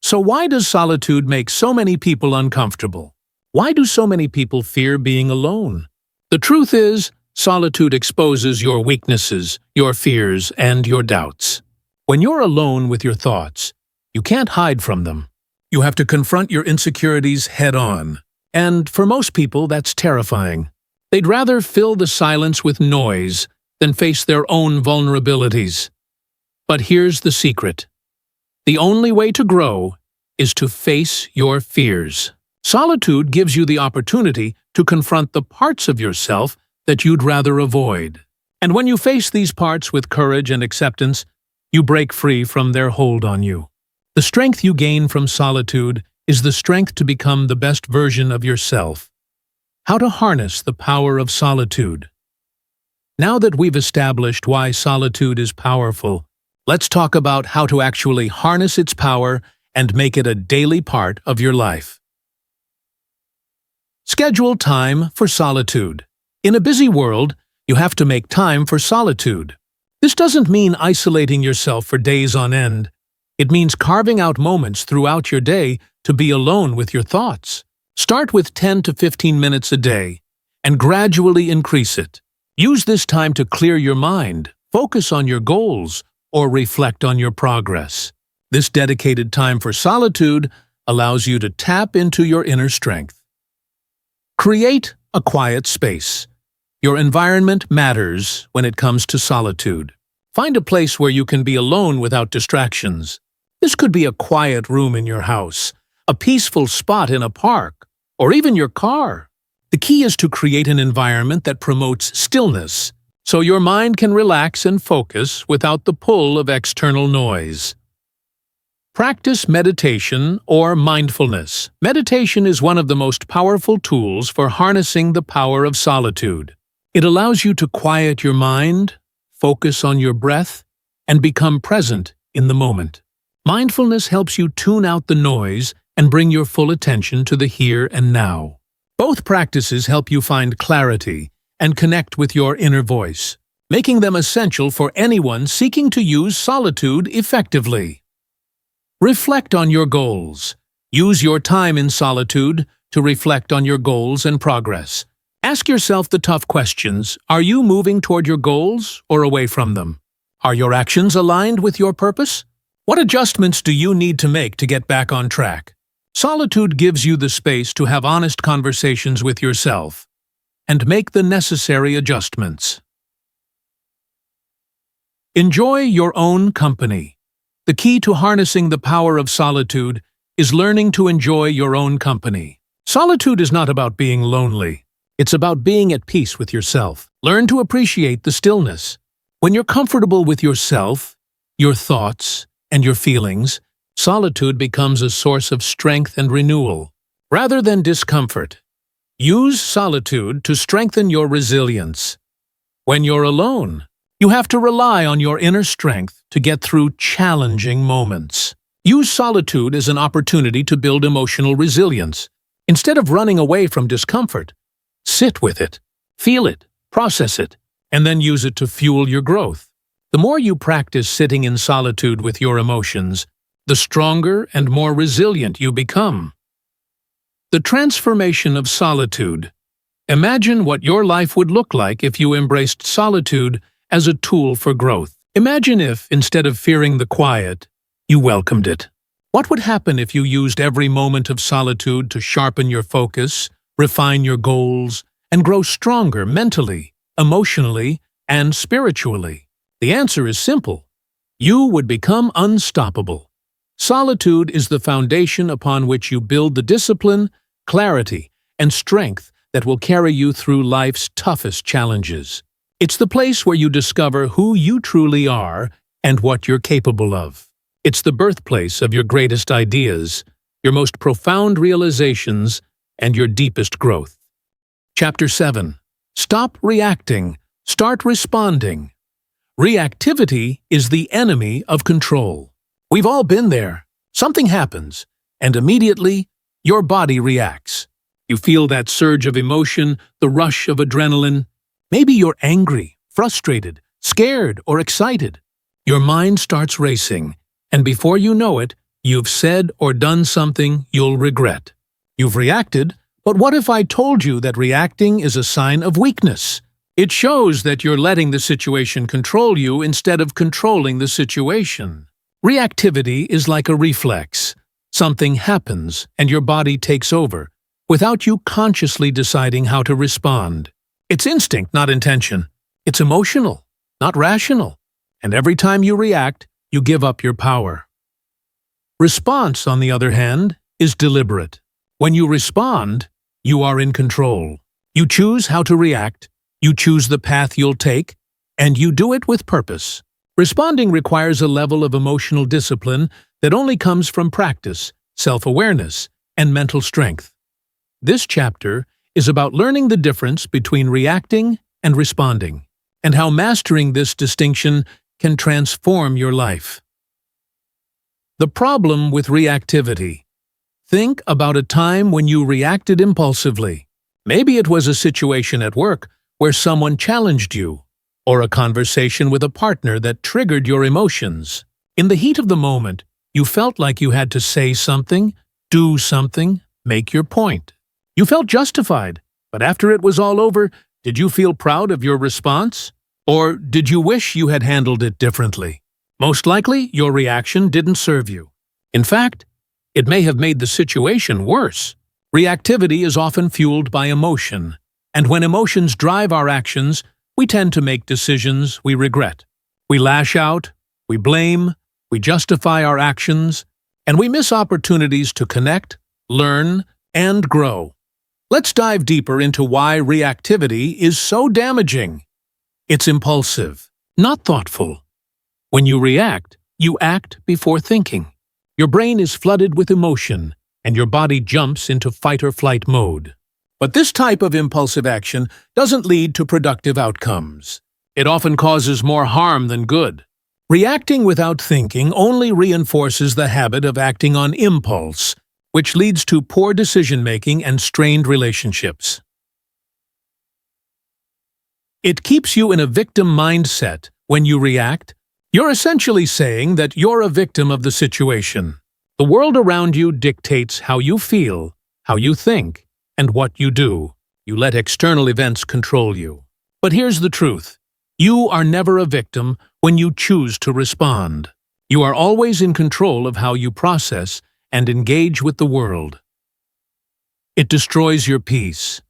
So why does solitude make so many people uncomfortable? Why do so many people fear being alone? The truth is, solitude exposes your weaknesses, your fears, and your doubts. When you're alone with your thoughts, you can't hide from them. You have to confront your insecurities head-on. And for most people, that's terrifying. They'd rather fill the silence with noise than face their own vulnerabilities. But here's the secret. The only way to grow is to face your fears. Solitude gives you the opportunity to confront the parts of yourself that you'd rather avoid. And when you face these parts with courage and acceptance, you break free from their hold on you. The strength you gain from solitude is the strength to become the best version of yourself. How to harness the power of solitude. Now that we've established why solitude is powerful, let's talk about how to actually harness its power and make it a daily part of your life. Schedule time for solitude. In a busy world, you have to make time for solitude. This doesn't mean isolating yourself for days on end. It means carving out moments throughout your day to be alone with your thoughts. Start with 10 to 15 minutes a day and gradually increase it. Use this time to clear your mind, focus on your goals, or reflect on your progress. This dedicated time for solitude allows you to tap into your inner strength. Create a quiet space. Your environment matters when it comes to solitude. Find a place where you can be alone without distractions. This could be a quiet room in your house, a peaceful spot in a park, or even your car. The key is to create an environment that promotes stillness, so your mind can relax and focus without the pull of external noise. Practice meditation or mindfulness. Meditation is one of the most powerful tools for harnessing the power of solitude. It allows you to quiet your mind, focus on your breath, and become present in the moment. Mindfulness helps you tune out the noise and bring your full attention to the here and now. Both practices help you find clarity and connect with your inner voice, making them essential for anyone seeking to use solitude effectively. Reflect on your goals. Use your time in solitude to reflect on your goals and progress. Ask yourself the tough questions. Are you moving toward your goals or away from them? Are your actions aligned with your purpose? What adjustments do you need to make to get back on track? Solitude gives you the space to have honest conversations with yourself and make the necessary adjustments. Enjoy your own company. The key to harnessing the power of solitude is learning to enjoy your own company. Solitude is not about being lonely. It's about being at peace with yourself. Learn to appreciate the stillness. When you're comfortable with yourself, your thoughts, and your feelings, solitude becomes a source of strength and renewal, rather than discomfort. Use solitude to strengthen your resilience. When you're alone, you have to rely on your inner strength to get through challenging moments. Use solitude as an opportunity to build emotional resilience. Instead of running away from discomfort, sit with it, feel it, process it, and then use it to fuel your growth. The more you practice sitting in solitude with your emotions, the stronger and more resilient you become. The transformation of solitude. Imagine what your life would look like if you embraced solitude as a tool for growth. Imagine if, instead of fearing the quiet, you welcomed it. What would happen if you used every moment of solitude to sharpen your focus, refine your goals, and grow stronger mentally, emotionally, and spiritually? The answer is simple. You would become unstoppable. Solitude is the foundation upon which you build the discipline, clarity, and strength that will carry you through life's toughest challenges. It's the place where you discover who you truly are and what you're capable of. It's the birthplace of your greatest ideas, your most profound realizations, and your deepest growth. Chapter 7. Stop reacting. Start responding. Reactivity is the enemy of control. We've all been there. Something happens, and immediately, your body reacts. You feel that surge of emotion, the rush of adrenaline. Maybe you're angry, frustrated, scared, or excited. Your mind starts racing, and before you know it, you've said or done something you'll regret. You've reacted, but what if I told you that reacting is a sign of weakness? It shows that you're letting the situation control you instead of controlling the situation. Reactivity is like a reflex. Something happens, and your body takes over, without you consciously deciding how to respond. It's instinct, not intention. It's emotional, not rational. And every time you react, you give up your power. Response, on the other hand, is deliberate. When you respond, you are in control. You choose how to react, you choose the path you'll take, and you do it with purpose. Responding requires a level of emotional discipline that only comes from practice, self-awareness, and mental strength. This chapter is about learning the difference between reacting and responding, and how mastering this distinction can transform your life. The problem with reactivity. Think about a time when you reacted impulsively. Maybe it was a situation at work where someone challenged you, or a conversation with a partner that triggered your emotions. In the heat of the moment, you felt like you had to say something, do something, make your point. You felt justified, but after it was all over, Did you feel proud of your response? Or did you wish you had handled it differently? Most likely, your reaction didn't serve you. In fact, it may have made the situation worse. Reactivity is often fueled by emotion, and when emotions drive our actions, we tend to make decisions we regret. We lash out, we blame, we justify our actions, and we miss opportunities to connect, learn, and grow. Let's dive deeper into why reactivity is so damaging. It's impulsive, not thoughtful. When you react, you act before thinking. Your brain is flooded with emotion, and your body jumps into fight-or-flight mode. But this type of impulsive action doesn't lead to productive outcomes. It often causes more harm than good. Reacting without thinking only reinforces the habit of acting on impulse, which leads to poor decision-making and strained relationships. It keeps you in a victim mindset. When you react, you're essentially saying that you're a victim of the situation. The world around you dictates how you feel, how you think, and what you do. You let external events control you. But here's the truth. You are never a victim when you choose to respond. You are always in control of how you process and engage with the world. It destroys your peace.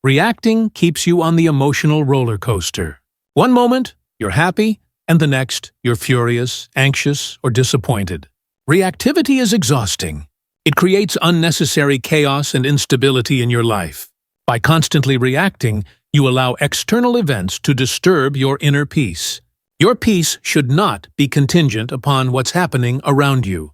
Reacting keeps you on the emotional roller coaster. One moment, you're happy, and the next, you're furious, anxious, or disappointed. Reactivity is exhausting. It creates unnecessary chaos and instability in your life. By constantly reacting, you allow external events to disturb your inner peace. Your peace should not be contingent upon what's happening around you.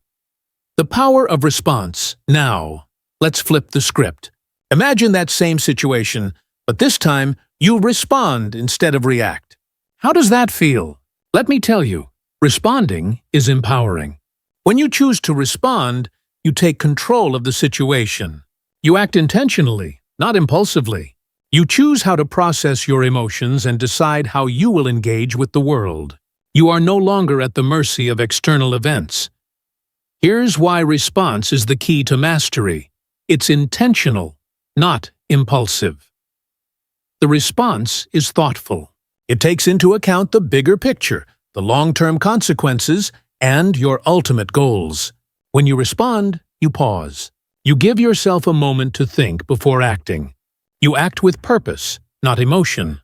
The power of response. Now, let's flip the script. Imagine that same situation, but this time you respond instead of react. How does that feel? Let me tell you, responding is empowering. When you choose to respond, you take control of the situation. You act intentionally, not impulsively. You choose how to process your emotions and decide how you will engage with the world. You are no longer at the mercy of external events. Here's why response is the key to mastery. It's intentional, not impulsive. The response is thoughtful. It takes into account the bigger picture, the long-term consequences, and your ultimate goals. When you respond, you pause. You give yourself a moment to think before acting. You act with purpose, not emotion.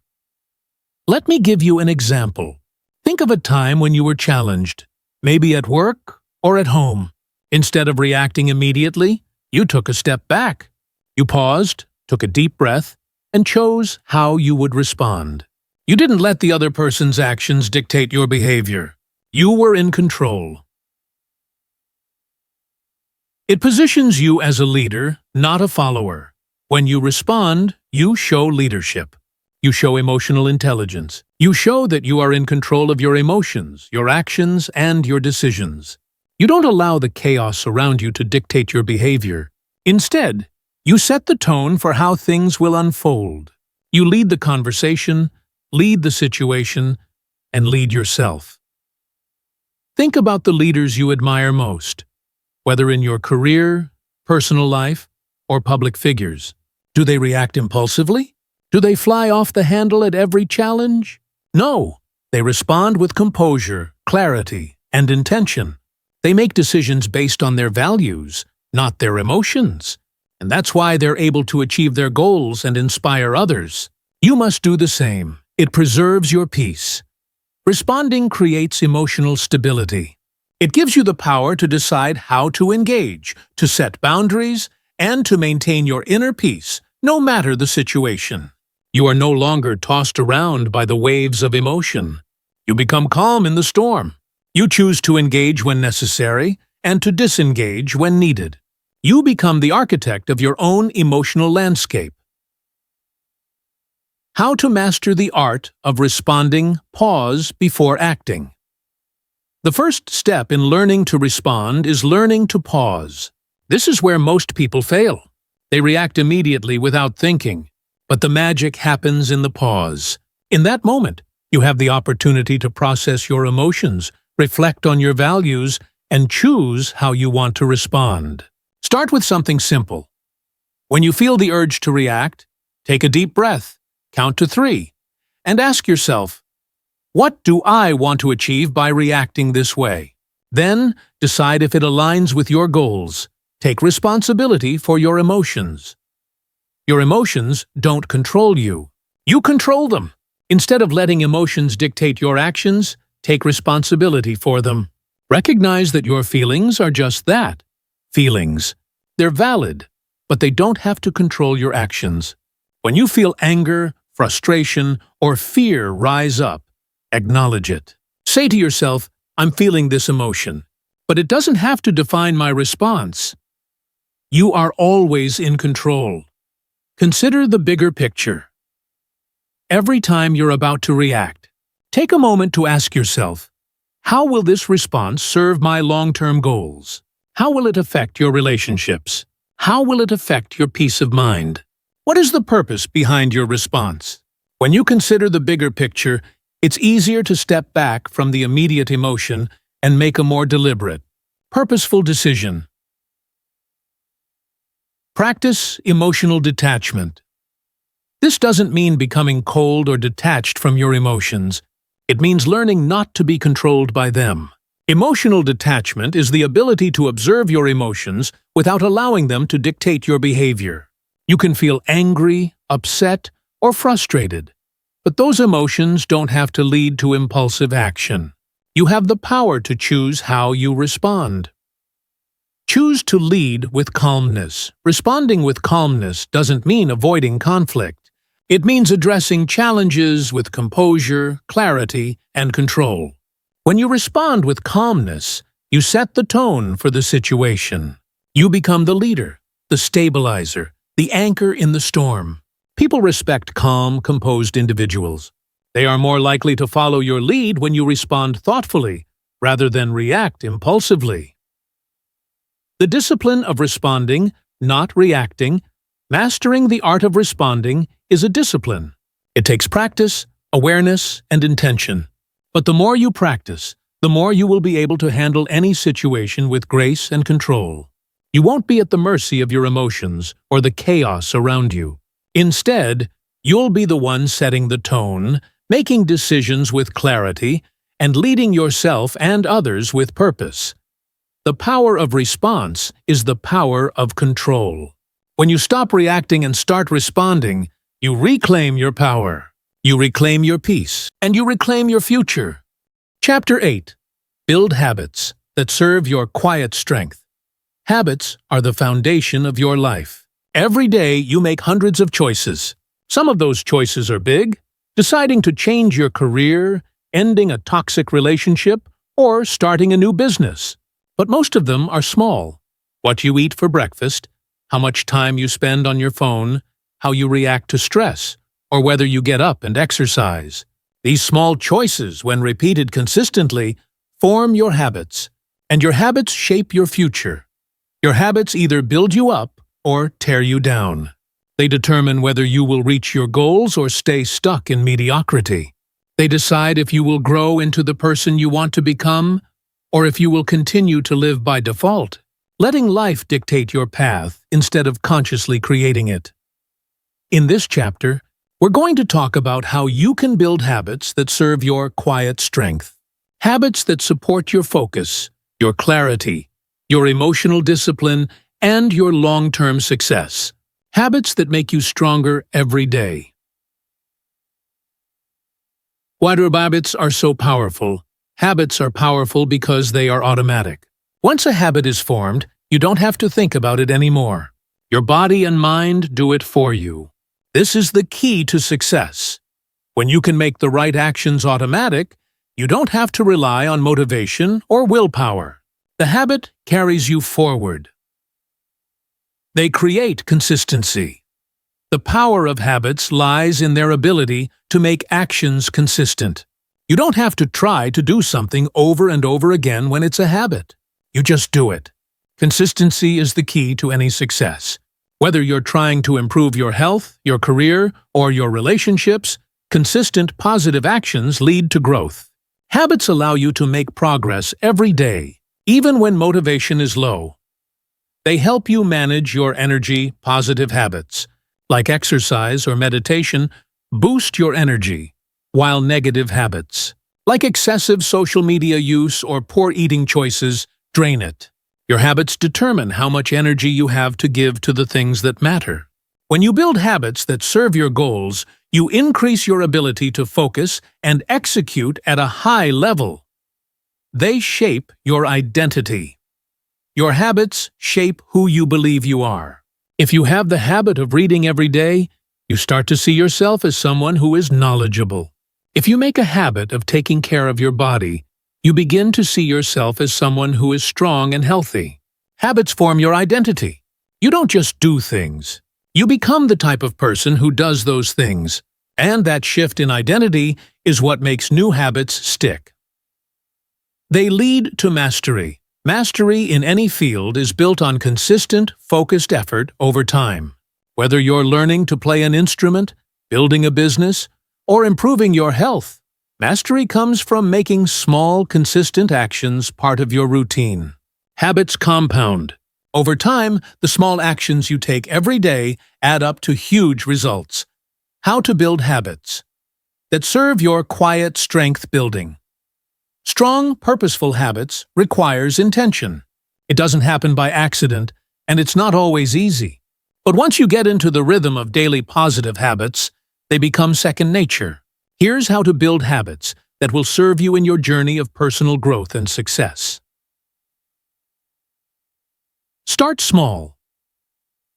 Let me give you an example. Think of a time when you were challenged, maybe at work or at home. Instead of reacting immediately, you took a step back. You paused, took a deep breath, and chose how you would respond. You didn't let the other person's actions dictate your behavior. You were in control. It positions you as a leader, not a follower. When you respond, you show leadership. You show emotional intelligence. You show that you are in control of your emotions, your actions, and your decisions. You don't allow the chaos around you to dictate your behavior. Instead, you set the tone for how things will unfold. You lead the conversation, lead the situation, and lead yourself. Think about the leaders you admire most, whether in your career, personal life, or public figures. Do they react impulsively? Do they fly off the handle at every challenge? No, they respond with composure, clarity, and intention. They make decisions based on their values, not their emotions. And that's why they're able to achieve their goals and inspire others. You must do the same. It preserves your peace. Responding creates emotional stability. It gives you the power to decide how to engage, to set boundaries, and to maintain your inner peace, no matter the situation. You are no longer tossed around by the waves of emotion. You become calm in the storm. You choose to engage when necessary and to disengage when needed. You become the architect of your own emotional landscape. How to master the art of responding, pause before acting. The first step in learning to respond is learning to pause. This is where most people fail. They react immediately without thinking, but the magic happens in the pause. In that moment, you have the opportunity to process your emotions, reflect on your values, and choose how you want to respond. Start with something simple. When you feel the urge to react, take a deep breath count to 3, and ask yourself, what do I want to achieve by reacting this way? Then, decide if it aligns with your goals. Take responsibility for your emotions. Your emotions don't control you. You control them. Instead of letting emotions dictate your actions, take responsibility for them. Recognize that your feelings are just that, feelings. They're valid, but they don't have to control your actions. When you feel anger, frustration, or fear rise up, acknowledge it. Say to yourself, I'm feeling this emotion, but it doesn't have to define my response. You are always in control. Consider the bigger picture. Every time you're about to react, take a moment to ask yourself, how will this response serve my long-term goals? How will it affect your relationships? How will it affect your peace of mind? What is the purpose behind your response? When you consider the bigger picture, it's easier to step back from the immediate emotion and make a more deliberate, purposeful decision. Practice emotional detachment. This doesn't mean becoming cold or detached from your emotions. It means learning not to be controlled by them. Emotional detachment is the ability to observe your emotions without allowing them to dictate your behavior. You can feel angry, upset, or frustrated, but those emotions don't have to lead to impulsive action. You have the power to choose how you respond. Choose to lead with calmness. Responding with calmness doesn't mean avoiding conflict. It means addressing challenges with composure, clarity, and control. When you respond with calmness, you set the tone for the situation. You become the leader, the stabilizer, the anchor in the storm. People respect calm, composed individuals. They are more likely to follow your lead when you respond thoughtfully, rather than react impulsively. The discipline of responding, not reacting, mastering the art of responding, is a discipline. It takes practice, awareness, and intention. But the more you practice, the more you will be able to handle any situation with grace and control. You won't be at the mercy of your emotions or the chaos around you. Instead, you'll be the one setting the tone, making decisions with clarity, and leading yourself and others with purpose. The power of response is the power of control. When you stop reacting and start responding, you reclaim your power, you reclaim your peace, and you reclaim your future. Chapter 8. Build habits that serve your quiet strength. Habits are the foundation of your life. Every day you make hundreds of choices. Some of those choices are big, deciding to change your career, ending a toxic relationship, or starting a new business. But most of them are small. What you eat for breakfast, how much time you spend on your phone, how you react to stress, or whether you get up and exercise. These small choices, when repeated consistently, form your habits, and your habits shape your future. Your habits either build you up or tear you down. They determine whether you will reach your goals or stay stuck in mediocrity. They decide if you will grow into the person you want to become, or if you will continue to live by default, letting life dictate your path instead of consciously creating it. In this chapter, we're going to talk about how you can build habits that serve your quiet strength. Habits that support your focus, your clarity, your emotional discipline, and your long-term success. Habits that make you stronger every day. Why do habits are so powerful? Habits are powerful because they are automatic. Once a habit is formed, you don't have to think about it anymore. Your body and mind do it for you. This is the key to success. When you can make the right actions automatic, you don't have to rely on motivation or willpower. The habit carries you forward. They create consistency. The power of habits lies in their ability to make actions consistent. You don't have to try to do something over and over again when it's a habit. You just do it. Consistency is the key to any success. Whether you're trying to improve your health, your career, or your relationships, consistent positive actions lead to growth. Habits allow you to make progress every day, even when motivation is low. They help you manage your energy. Positive habits, like exercise or meditation, boost your energy, while negative habits, like excessive social media use or poor eating choices, drain it. Your habits determine how much energy you have to give to the things that matter. When you build habits that serve your goals, you increase your ability to focus and execute at a high level. They shape your identity. Your habits shape who you believe you are. If you have the habit of reading every day, you start to see yourself as someone who is knowledgeable. If you make a habit of taking care of your body, you begin to see yourself as someone who is strong and healthy. Habits form your identity. You don't just do things. You become the type of person who does those things, and that shift in identity is what makes new habits stick. They lead to mastery. Mastery in any field is built on consistent, focused effort over time. Whether you're learning to play an instrument, building a business, or improving your health, mastery comes from making small, consistent actions part of your routine. Habits compound. Over time, the small actions you take every day add up to huge results. How to build habits that serve your quiet strength building. Strong, purposeful habits requires intention. It doesn't happen by accident, and it's not always easy. But once you get into the rhythm of daily positive habits, they become second nature. Here's how to build habits that will serve you in your journey of personal growth and success. Start small.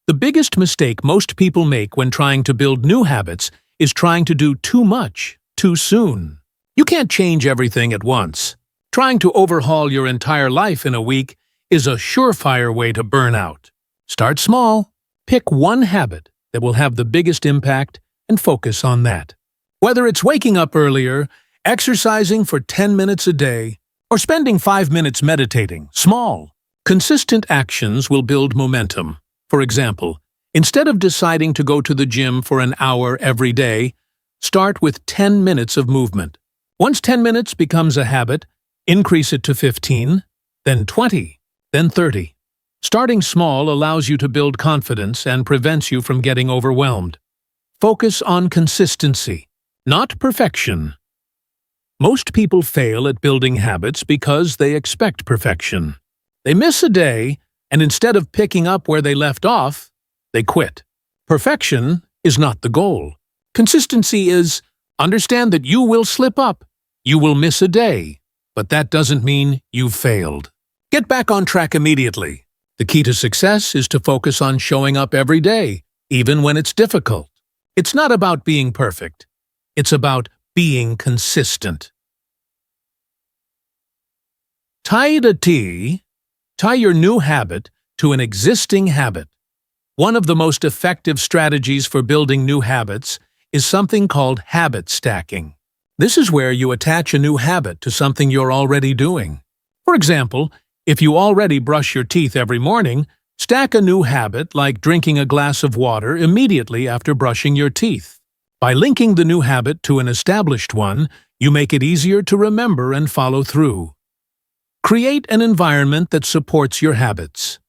The biggest mistake most people make when trying to build new habits is trying to do too much, too soon. You can't change everything at once. Trying to overhaul your entire life in a week is a surefire way to burn out. Start small. Pick one habit that will have the biggest impact and focus on that. Whether it's waking up earlier, exercising for 10 minutes a day, or spending 5 minutes meditating, small, consistent actions will build momentum. For example, instead of deciding to go to the gym for an hour every day, start with 10 minutes of movement. Once 10 minutes becomes a habit, increase it to 15, then 20, then 30. Starting small allows you to build confidence and prevents you from getting overwhelmed. Focus on consistency, not perfection. Most people fail at building habits because they expect perfection. They miss a day, and instead of picking up where they left off, they quit. Perfection is not the goal. Consistency is, understand that you will slip up, you will miss a day, but that doesn't mean you've failed. Get back on track immediately. The key to success is to focus on showing up every day, even when it's difficult. It's not about being perfect. It's about being consistent. Tie your new habit to an existing habit. One of the most effective strategies for building new habits is something called habit stacking. This is where you attach a new habit to something you're already doing. For example, if you already brush your teeth every morning, stack a new habit like drinking a glass of water immediately after brushing your teeth. By linking the new habit to an established one, you make it easier to remember and follow through. Create an environment that supports your habits.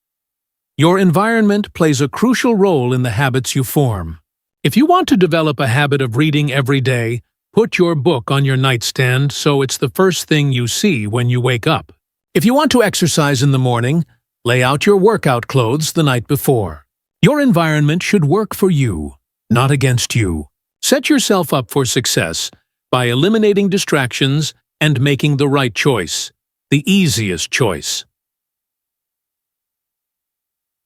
Your environment plays a crucial role in the habits you form. If you want to develop a habit of reading every day, put your book on your nightstand so it's the first thing you see when you wake up. If you want to exercise in the morning, lay out your workout clothes the night before. Your environment should work for you, not against you. Set yourself up for success by eliminating distractions and making the right choice, the easiest choice.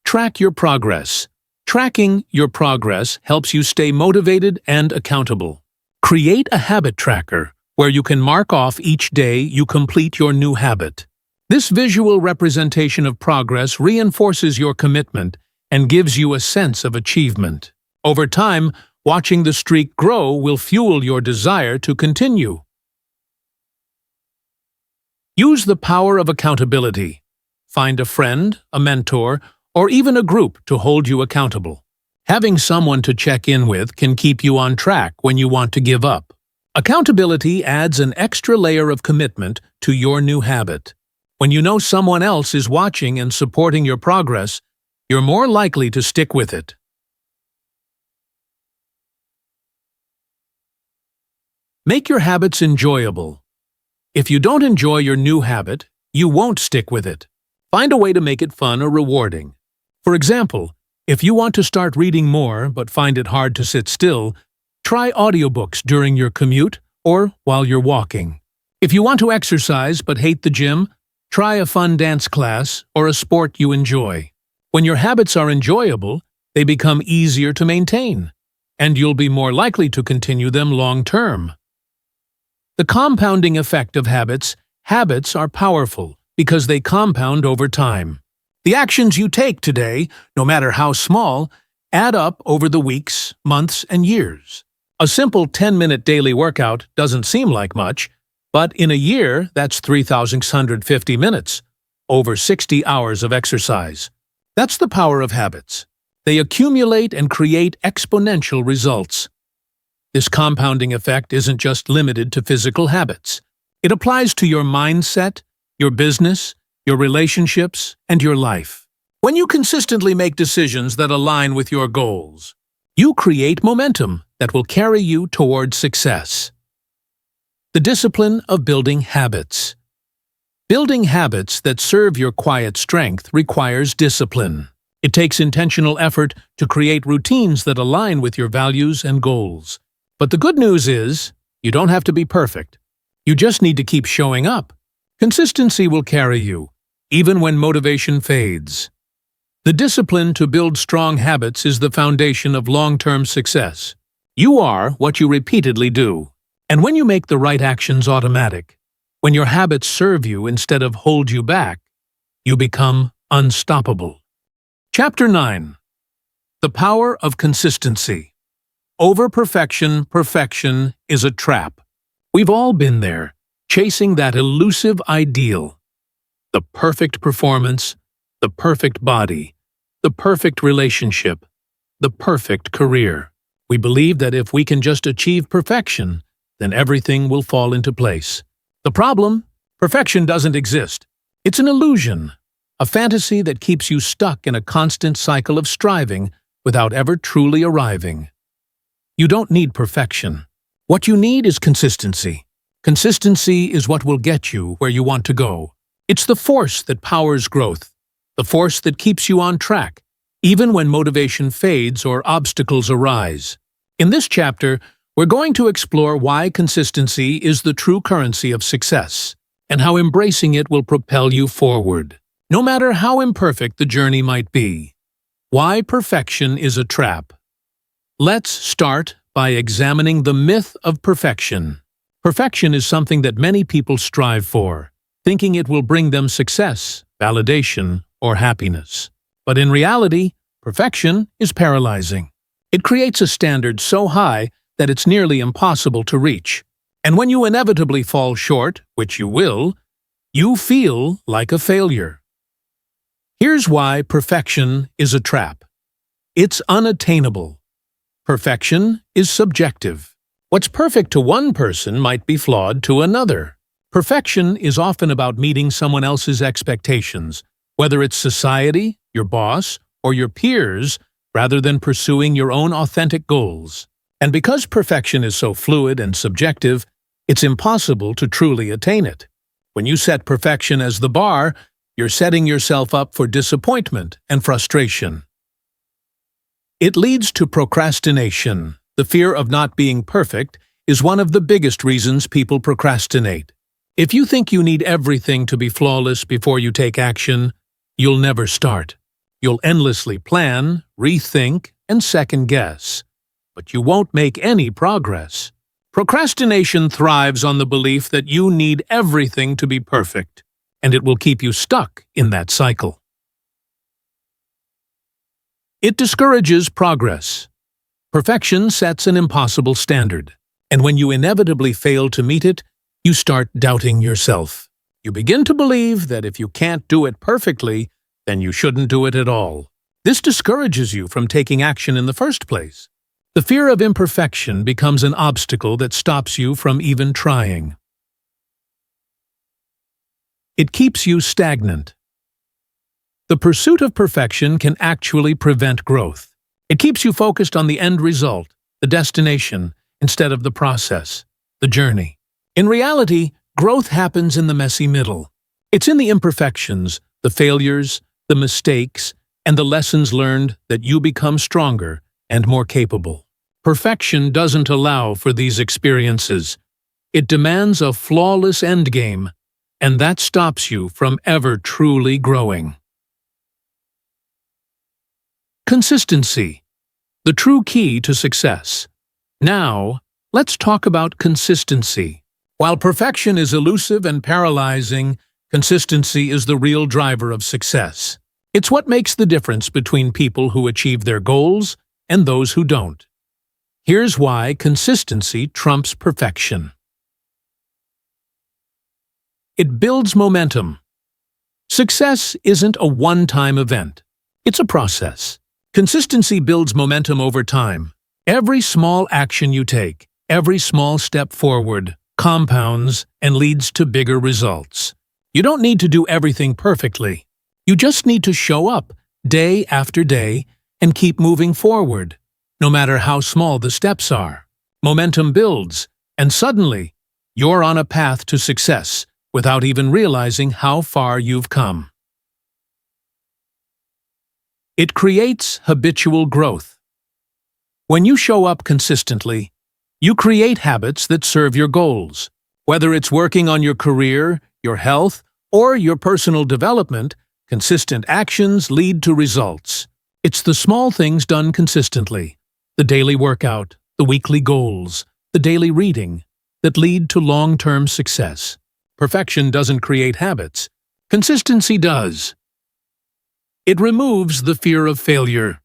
Track your progress. Tracking your progress helps you stay motivated and accountable. Create a habit tracker where you can mark off each day you complete your new habit. This visual representation of progress reinforces your commitment and gives you a sense of achievement. Over time, watching the streak grow will fuel your desire to continue. Use the power of accountability. Find a friend, a mentor, or even a group to hold you accountable. Having someone to check in with can keep you on track when you want to give up. Accountability adds an extra layer of commitment to your new habit. When you know someone else is watching and supporting your progress, you're more likely to stick with it. Make your habits enjoyable. If you don't enjoy your new habit, you won't stick with it. Find a way to make it fun or rewarding. For example, if you want to start reading more but find it hard to sit still, try audiobooks during your commute or while you're walking. If you want to exercise but hate the gym, try a fun dance class or a sport you enjoy. When your habits are enjoyable, they become easier to maintain, and you'll be more likely to continue them long term. The compounding effect of habits. Habits are powerful because they compound over time. The actions you take today, no matter how small, add up over the weeks, months, and years. A simple 10-minute daily workout doesn't seem like much, but in a year, that's 3,650 minutes, over 60 hours of exercise. That's the power of habits. They accumulate and create exponential results. This compounding effect isn't just limited to physical habits. It applies to your mindset, your business, your relationships, and your life. When you consistently make decisions that align with your goals, you create momentum that will carry you toward success. The discipline of building habits. Building habits that serve your quiet strength requires discipline. It takes intentional effort to create routines that align with your values and goals. But the good news is, you don't have to be perfect. You just need to keep showing up. Consistency will carry you, even when motivation fades. The discipline to build strong habits is the foundation of long-term success. You are what you repeatedly do. And when you make the right actions automatic, when your habits serve you instead of hold you back, you become unstoppable. Chapter 9. The Power of Consistency. Over-perfection, perfection is a trap. We've all been there, chasing that elusive ideal. The perfect performance, the perfect body, the perfect relationship, the perfect career. We believe that if we can just achieve perfection, then everything will fall into place. The problem? Perfection doesn't exist. It's an illusion, a fantasy that keeps you stuck in a constant cycle of striving without ever truly arriving. You don't need perfection. What you need is consistency. Consistency is what will get you where you want to go. It's the force that powers growth, the force that keeps you on track, even when motivation fades or obstacles arise. In this chapter, we're going to explore why consistency is the true currency of success, and how embracing it will propel you forward, no matter how imperfect the journey might be. Why perfection is a trap. Let's start by examining the myth of perfection. Perfection is something that many people strive for, thinking it will bring them success, validation, or happiness. But in reality, perfection is paralyzing. It creates a standard so high that it's nearly impossible to reach. And when you inevitably fall short, which you will, you feel like a failure. Here's why perfection is a trap. It's unattainable. Perfection is subjective. What's perfect to one person might be flawed to another. Perfection is often about meeting someone else's expectations, whether it's society, your boss, or your peers, rather than pursuing your own authentic goals. And because perfection is so fluid and subjective, it's impossible to truly attain it. When you set perfection as the bar, you're setting yourself up for disappointment and frustration. It leads to procrastination. The fear of not being perfect is one of the biggest reasons people procrastinate. If you think you need everything to be flawless before you take action, you'll never start. You'll endlessly plan, rethink, and second-guess. But you won't make any progress. Procrastination thrives on the belief that you need everything to be perfect, and it will keep you stuck in that cycle. It discourages progress. Perfection sets an impossible standard, and when you inevitably fail to meet it, you start doubting yourself. You begin to believe that if you can't do it perfectly, then you shouldn't do it at all. This discourages you from taking action in the first place. The fear of imperfection becomes an obstacle that stops you from even trying. It keeps you stagnant. The pursuit of perfection can actually prevent growth. It keeps you focused on the end result, the destination, instead of the process. the journey. In reality, growth happens in the messy middle. It's in the imperfections, the failures, the mistakes, and the lessons learned that you become stronger and more capable. Perfection doesn't allow for these experiences. It demands a flawless endgame, and that stops you from ever truly growing. Consistency, the true key to success. Now, let's talk about consistency. While perfection is elusive and paralyzing, consistency is the real driver of success. It's what makes the difference between people who achieve their goals and those who don't. Here's why consistency trumps perfection. It builds momentum. Success isn't a one-time event. It's a process. Consistency builds momentum over time. Every small action you take, every small step forward, compounds and leads to bigger results. You don't need to do everything perfectly. You just need to show up day after day and keep moving forward, no matter how small the steps are. Momentum builds, and suddenly, you're on a path to success without even realizing how far you've come. It creates habitual growth. When you show up consistently, you create habits that serve your goals. Whether it's working on your career, your health, or your personal development, consistent actions lead to results. It's the small things done consistently, the daily workout, the weekly goals, the daily reading, that lead to long-term success. Perfection doesn't create habits. Consistency does. It removes the fear of failure.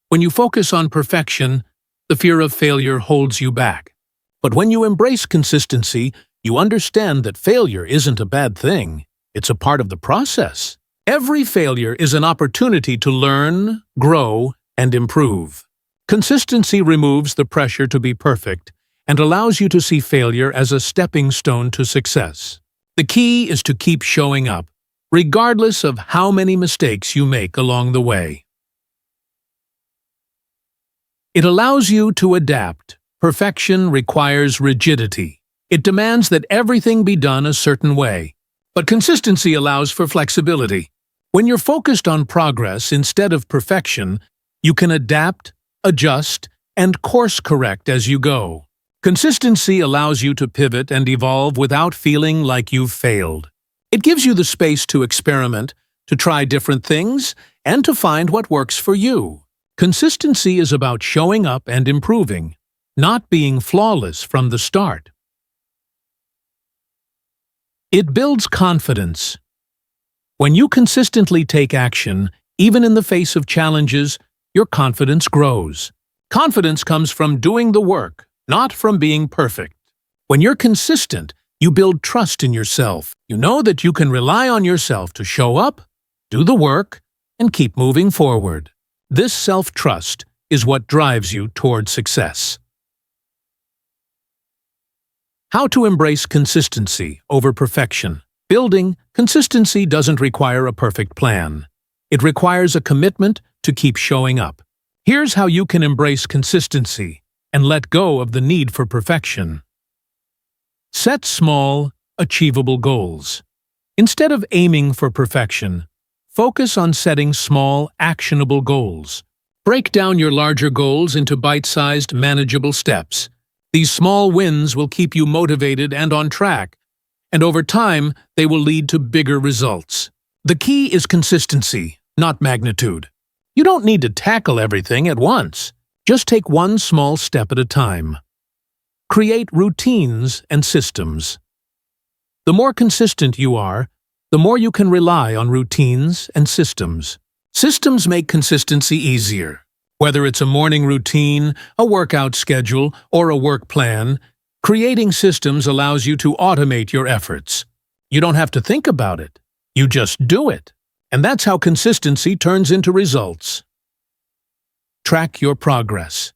When you focus on perfection, the fear of failure holds you back. But when you embrace consistency, you understand that failure isn't a bad thing. It's a part of the process. Every failure is an opportunity to learn, grow, and improve. Consistency removes the pressure to be perfect and allows you to see failure as a stepping stone to success. The key is to keep showing up, regardless of how many mistakes you make along the way. It allows you to adapt. Perfection requires rigidity. It demands that everything be done a certain way. But consistency allows for flexibility. When you're focused on progress instead of perfection, you can adapt, adjust, and course-correct as you go. Consistency allows you to pivot and evolve without feeling like you've failed. It gives you the space to experiment, to try different things, and to find what works for you. Consistency is about showing up and improving, not being flawless from the start. It builds confidence. When you consistently take action, even in the face of challenges, your confidence grows. Confidence comes from doing the work, not from being perfect. When you're consistent, you build trust in yourself. You know that you can rely on yourself to show up, do the work, and keep moving forward. This self-trust is what drives you toward success. How to embrace consistency over perfection. Building consistency doesn't require a perfect plan. It requires a commitment to keep showing up. Here's how you can embrace consistency and let go of the need for perfection. Set small, achievable goals. Instead of aiming for perfection, focus on setting small, actionable goals. Break down your larger goals into bite-sized, manageable steps. These small wins will keep you motivated and on track, and over time, they will lead to bigger results. The key is consistency, not magnitude. You don't need to tackle everything at once. Just take one small step at a time. Create routines and systems. The more consistent you are, the more you can rely on routines and systems. Systems make consistency easier. Whether it's a morning routine, a workout schedule, or a work plan, creating systems allows you to automate your efforts. You don't have to think about it. You just do it. And that's how consistency turns into results. Track your progress.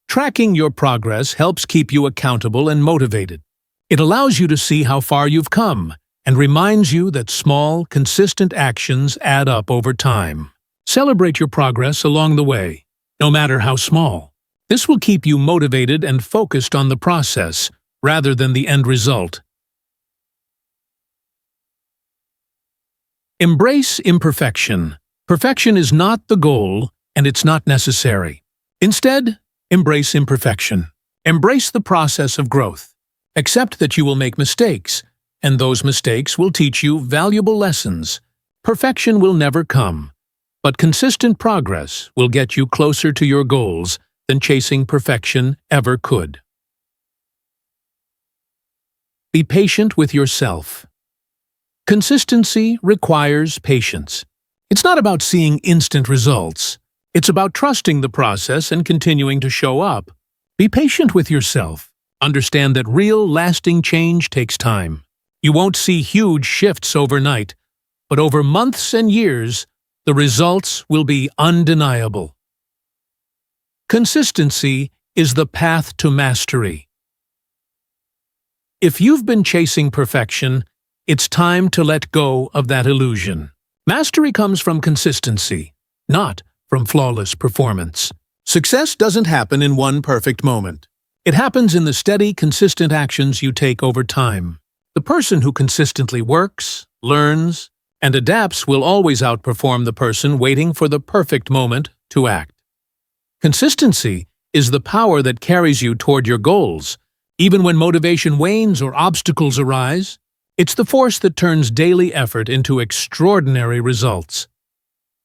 Tracking your progress helps keep you accountable and motivated. It allows you to see how far you've come and reminds you that small, consistent actions add up over time. Celebrate your progress along the way, no matter how small. This will keep you motivated and focused on the process, rather than the end result. Embrace imperfection. Perfection is not the goal, and it's not necessary. Instead, embrace imperfection. Embrace the process of growth. Accept that you will make mistakes, and those mistakes will teach you valuable lessons. Perfection will never come, but consistent progress will get you closer to your goals than chasing perfection ever could. Be patient with yourself. Consistency requires patience. It's not about seeing instant results. It's about trusting the process and continuing to show up. Be patient with yourself. Understand that real, lasting change takes time. You won't see huge shifts overnight, but over months and years, the results will be undeniable. Consistency is the path to mastery. If you've been chasing perfection, it's time to let go of that illusion. Mastery comes from consistency, not from flawless performance. Success doesn't happen in one perfect moment. It happens in the steady, consistent actions you take over time. The person who consistently works, learns, and adapts will always outperform the person waiting for the perfect moment to act. Consistency is the power that carries you toward your goals. Even when motivation wanes or obstacles arise, it's the force that turns daily effort into extraordinary results.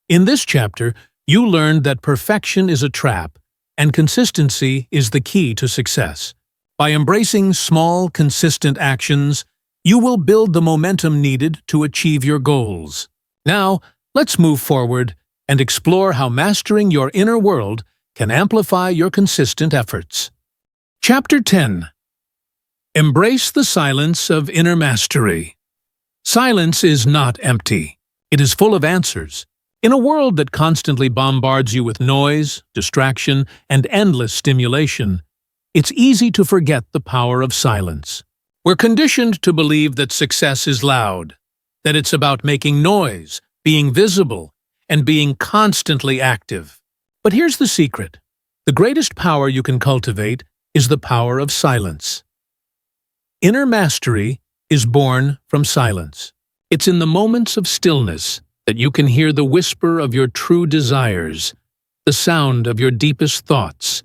In this chapter, you learned that perfection is a trap, and consistency is the key to success. By embracing small, consistent actions, you will build the momentum needed to achieve your goals. Now, let's move forward and explore how mastering your inner world can amplify your consistent efforts. Chapter 10. Embrace the silence of inner mastery. Silence is not empty. It is full of answers. In a world that constantly bombards you with noise, distraction, and endless stimulation, it's easy to forget the power of silence. We're conditioned to believe that success is loud, that it's about making noise, being visible, and being constantly active. But here's the secret. The greatest power you can cultivate is the power of silence. Inner mastery is born from silence. It's in the moments of stillness that you can hear the whisper of your true desires, the sound of your deepest thoughts,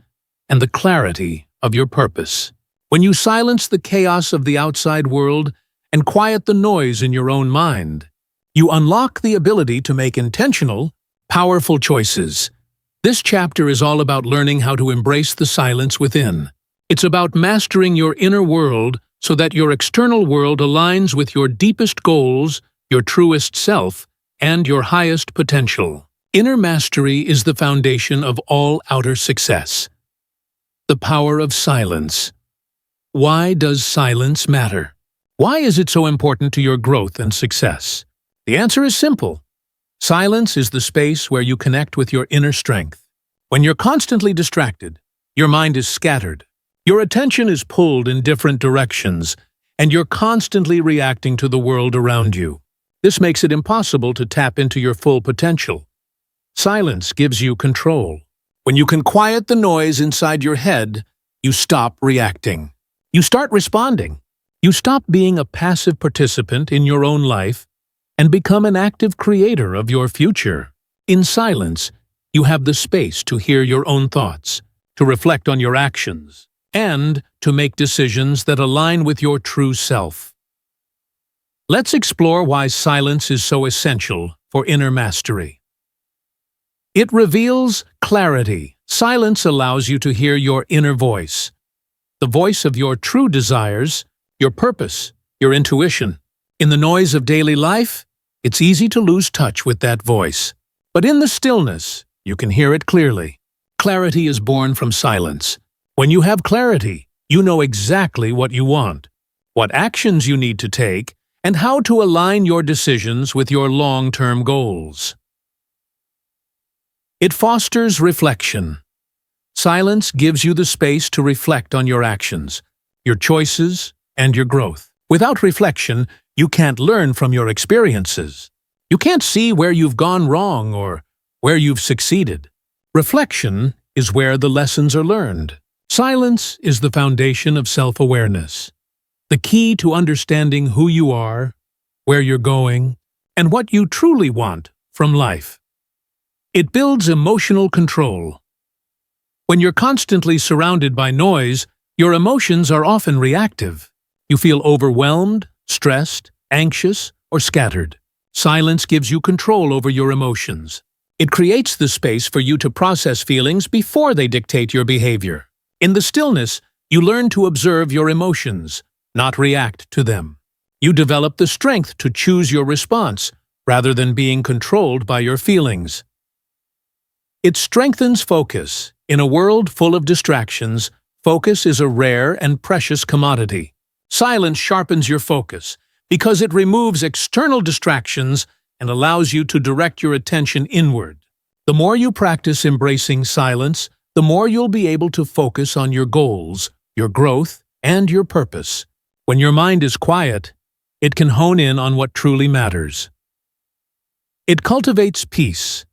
and the clarity of your purpose. When you silence the chaos of the outside world and quiet the noise in your own mind, you unlock the ability to make intentional, powerful choices. This chapter is all about learning how to embrace the silence within. It's about mastering your inner world so that your external world aligns with your deepest goals, your truest self, and your highest potential. Inner mastery is the foundation of all outer success. The power of silence. Why does silence matter? Why is it so important to your growth and success? The answer is simple. Silence is the space where you connect with your inner strength. When you're constantly distracted, your mind is scattered, your attention is pulled in different directions, and you're constantly reacting to the world around you. This makes it impossible to tap into your full potential. Silence gives you control. When you can quiet the noise inside your head, you stop reacting. You start responding. You stop being a passive participant in your own life and become an active creator of your future. In silence, you have the space to hear your own thoughts, to reflect on your actions, and to make decisions that align with your true self. Let's explore why silence is so essential for inner mastery. It reveals clarity. Silence allows you to hear your inner voice, the voice of your true desires, your purpose, your intuition. In the noise of daily life, it's easy to lose touch with that voice. But in the stillness, you can hear it clearly. Clarity is born from silence. When you have clarity, you know exactly what you want, what actions you need to take, and how to align your decisions with your long-term goals. It fosters reflection. Silence gives you the space to reflect on your actions, your choices, and your growth. Without reflection, you can't learn from your experiences. You can't see where you've gone wrong or where you've succeeded. Reflection is where the lessons are learned. Silence is the foundation of self-awareness, the key to understanding who you are, where you're going, and what you truly want from life. It builds emotional control. When you're constantly surrounded by noise, your emotions are often reactive. You feel overwhelmed, stressed, anxious, or scattered. Silence gives you control over your emotions. It creates the space for you to process feelings before they dictate your behavior. In the stillness, you learn to observe your emotions, not react to them. You develop the strength to choose your response, rather than being controlled by your feelings. It strengthens focus. In a world full of distractions, focus is a rare and precious commodity. Silence sharpens your focus because it removes external distractions and allows you to direct your attention inward. The more you practice embracing silence, the more you'll be able to focus on your goals, your growth, and your purpose. When your mind is quiet, it can hone in on what truly matters. It cultivates peace.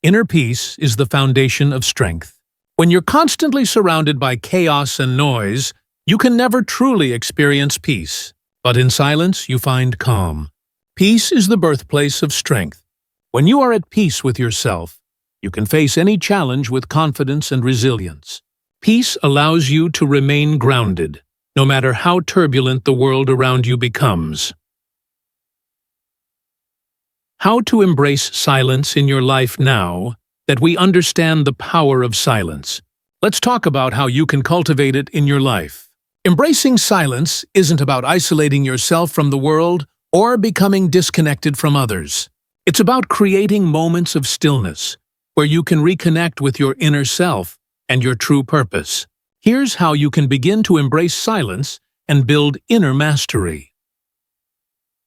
Inner peace is the foundation of strength. When you're constantly surrounded by chaos and noise, you can never truly experience peace. But in silence, you find calm. Peace is the birthplace of strength. When you are at peace with yourself, you can face any challenge with confidence and resilience. Peace allows you to remain grounded, no matter how turbulent the world around you becomes. How to embrace silence in your life now that we understand the power of silence. Let's talk about how you can cultivate it in your life. Embracing silence isn't about isolating yourself from the world or becoming disconnected from others. It's about creating moments of stillness where you can reconnect with your inner self and your true purpose. Here's how you can begin to embrace silence and build inner mastery.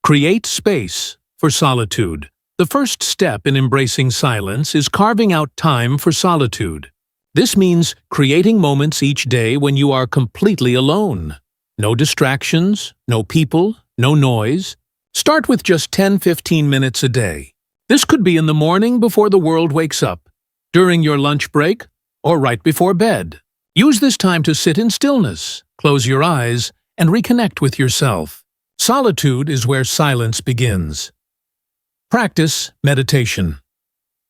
Create space for solitude. The first step in embracing silence is carving out time for solitude. This means creating moments each day when you are completely alone. No distractions, no people, no noise. Start with just 10-15 minutes a day. This could be in the morning before the world wakes up, during your lunch break, or right before bed. Use this time to sit in stillness, close your eyes, and reconnect with yourself. Solitude is where silence begins. Practice meditation.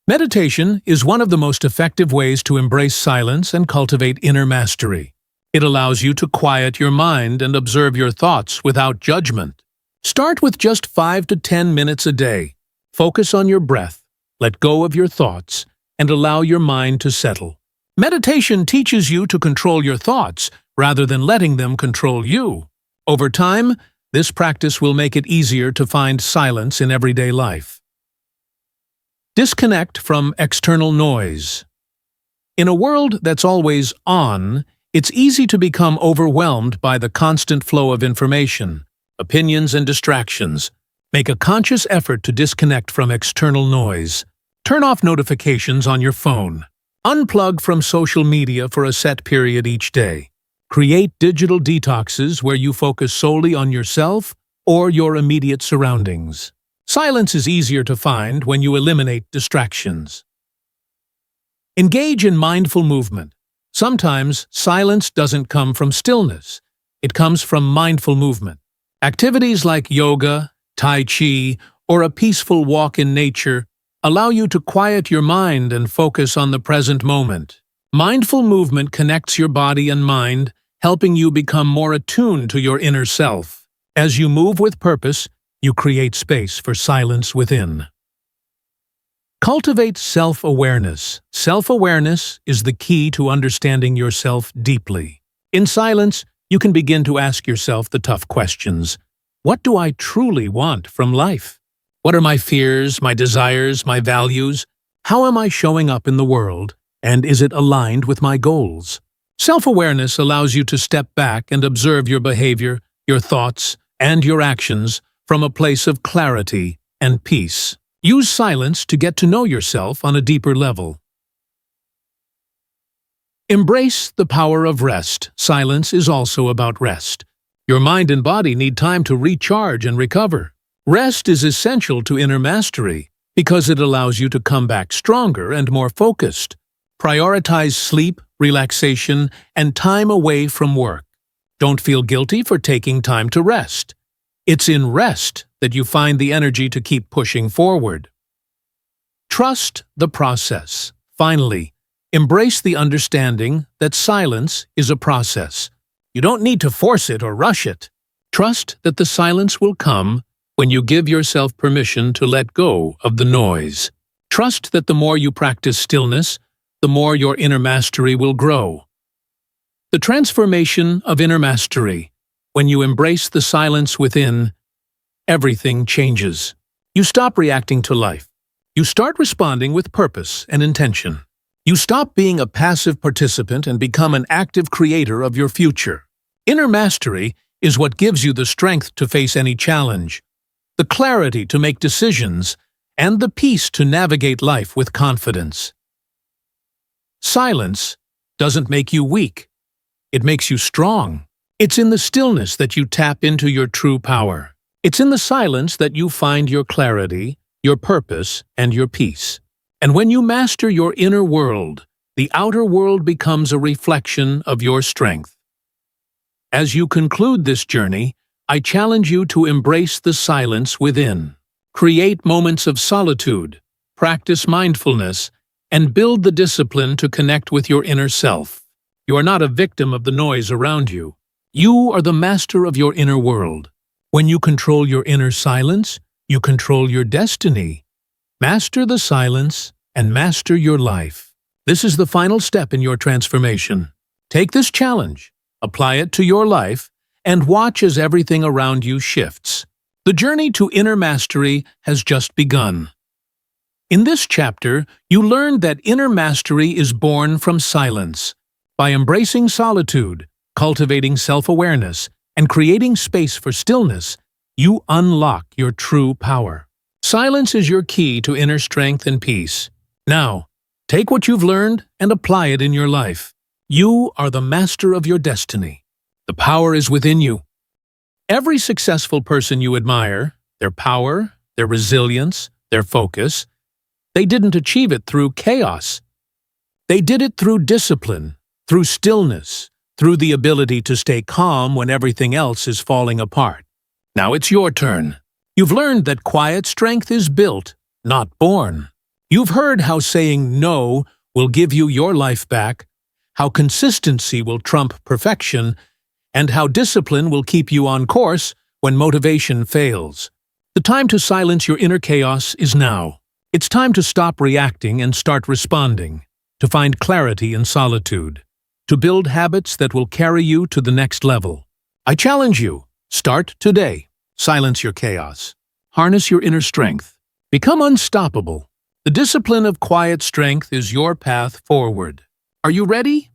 Meditation is one of the most effective ways to embrace silence and cultivate inner mastery. It allows you to quiet your mind and observe your thoughts without judgment. Start with just 5 to 10 minutes a day. Focus on your breath, let go of your thoughts, and allow your mind to settle. Meditation teaches you to control your thoughts rather than letting them control you. Over time, this practice will make it easier to find silence in everyday life. Disconnect from external noise. In a world that's always on, it's easy to become overwhelmed by the constant flow of information, opinions, and distractions. Make a conscious effort to disconnect from external noise. Turn off notifications on your phone. Unplug from social media for a set period each day. Create digital detoxes where you focus solely on yourself or your immediate surroundings. Silence is easier to find when you eliminate distractions. Engage in mindful movement. Sometimes silence doesn't come from stillness. It comes from mindful movement. Activities like yoga, tai chi, or a peaceful walk in nature allow you to quiet your mind and focus on the present moment. Mindful movement connects your body and mind, helping you become more attuned to your inner self. As you move with purpose, you create space for silence within. Cultivate self-awareness. Self-awareness is the key to understanding yourself deeply. In silence, you can begin to ask yourself the tough questions. What do I truly want from life? What are my fears, my desires, my values? How am I showing up in the world? And is it aligned with my goals? Self-awareness allows you to step back and observe your behavior, your thoughts, and your actions from a place of clarity and peace. Use silence to get to know yourself on a deeper level. Embrace the power of rest. Silence is also about rest. Your mind and body need time to recharge and recover. Rest is essential to inner mastery because it allows you to come back stronger and more focused. Prioritize sleep, relaxation, and time away from work. Don't feel guilty for taking time to rest. It's in rest that you find the energy to keep pushing forward. Trust the process. Finally, embrace the understanding that silence is a process. You don't need to force it or rush it. Trust that the silence will come when you give yourself permission to let go of the noise. Trust that the more you practice stillness, the more your inner mastery will grow. The transformation of inner mastery. When you embrace the silence within, everything changes. You stop reacting to life. You start responding with purpose and intention. You stop being a passive participant and become an active creator of your future. Inner mastery is what gives you the strength to face any challenge, the clarity to make decisions, and the peace to navigate life with confidence. Silence doesn't make you weak. It makes you strong. It's in the stillness that you tap into your true power. It's in the silence that you find your clarity, your purpose, and your peace. And when you master your inner world, the outer world becomes a reflection of your strength. As you conclude this journey, I challenge you to embrace the silence within. Create moments of solitude, practice mindfulness, and build the discipline to connect with your inner self. You are not a victim of the noise around you. You are the master of your inner world. When you control your inner silence, you control your destiny. Master the silence and master your life. This is the final step in your transformation. Take this challenge, apply it to your life, and watch as everything around you shifts. The journey to inner mastery has just begun. In this chapter, you learned that inner mastery is born from silence. By embracing solitude, cultivating self-awareness, and creating space for stillness, you unlock your true power. Silence is your key to inner strength and peace. Now, take what you've learned and apply it in your life. You are the master of your destiny. The power is within you. Every successful person you admire, their power, their resilience, their focus, they didn't achieve it through chaos. They did it through discipline, through stillness, through the ability to stay calm when everything else is falling apart. Now it's your turn. You've learned that quiet strength is built, not born. You've heard how saying no will give you your life back, how consistency will trump perfection, and how discipline will keep you on course when motivation fails. The time to silence your inner chaos is now. It's time to stop reacting and start responding, to find clarity in solitude, to build habits that will carry you to the next level. I challenge you, start today. Silence your chaos. Harness your inner strength. Become unstoppable. The discipline of quiet strength is your path forward. Are you ready?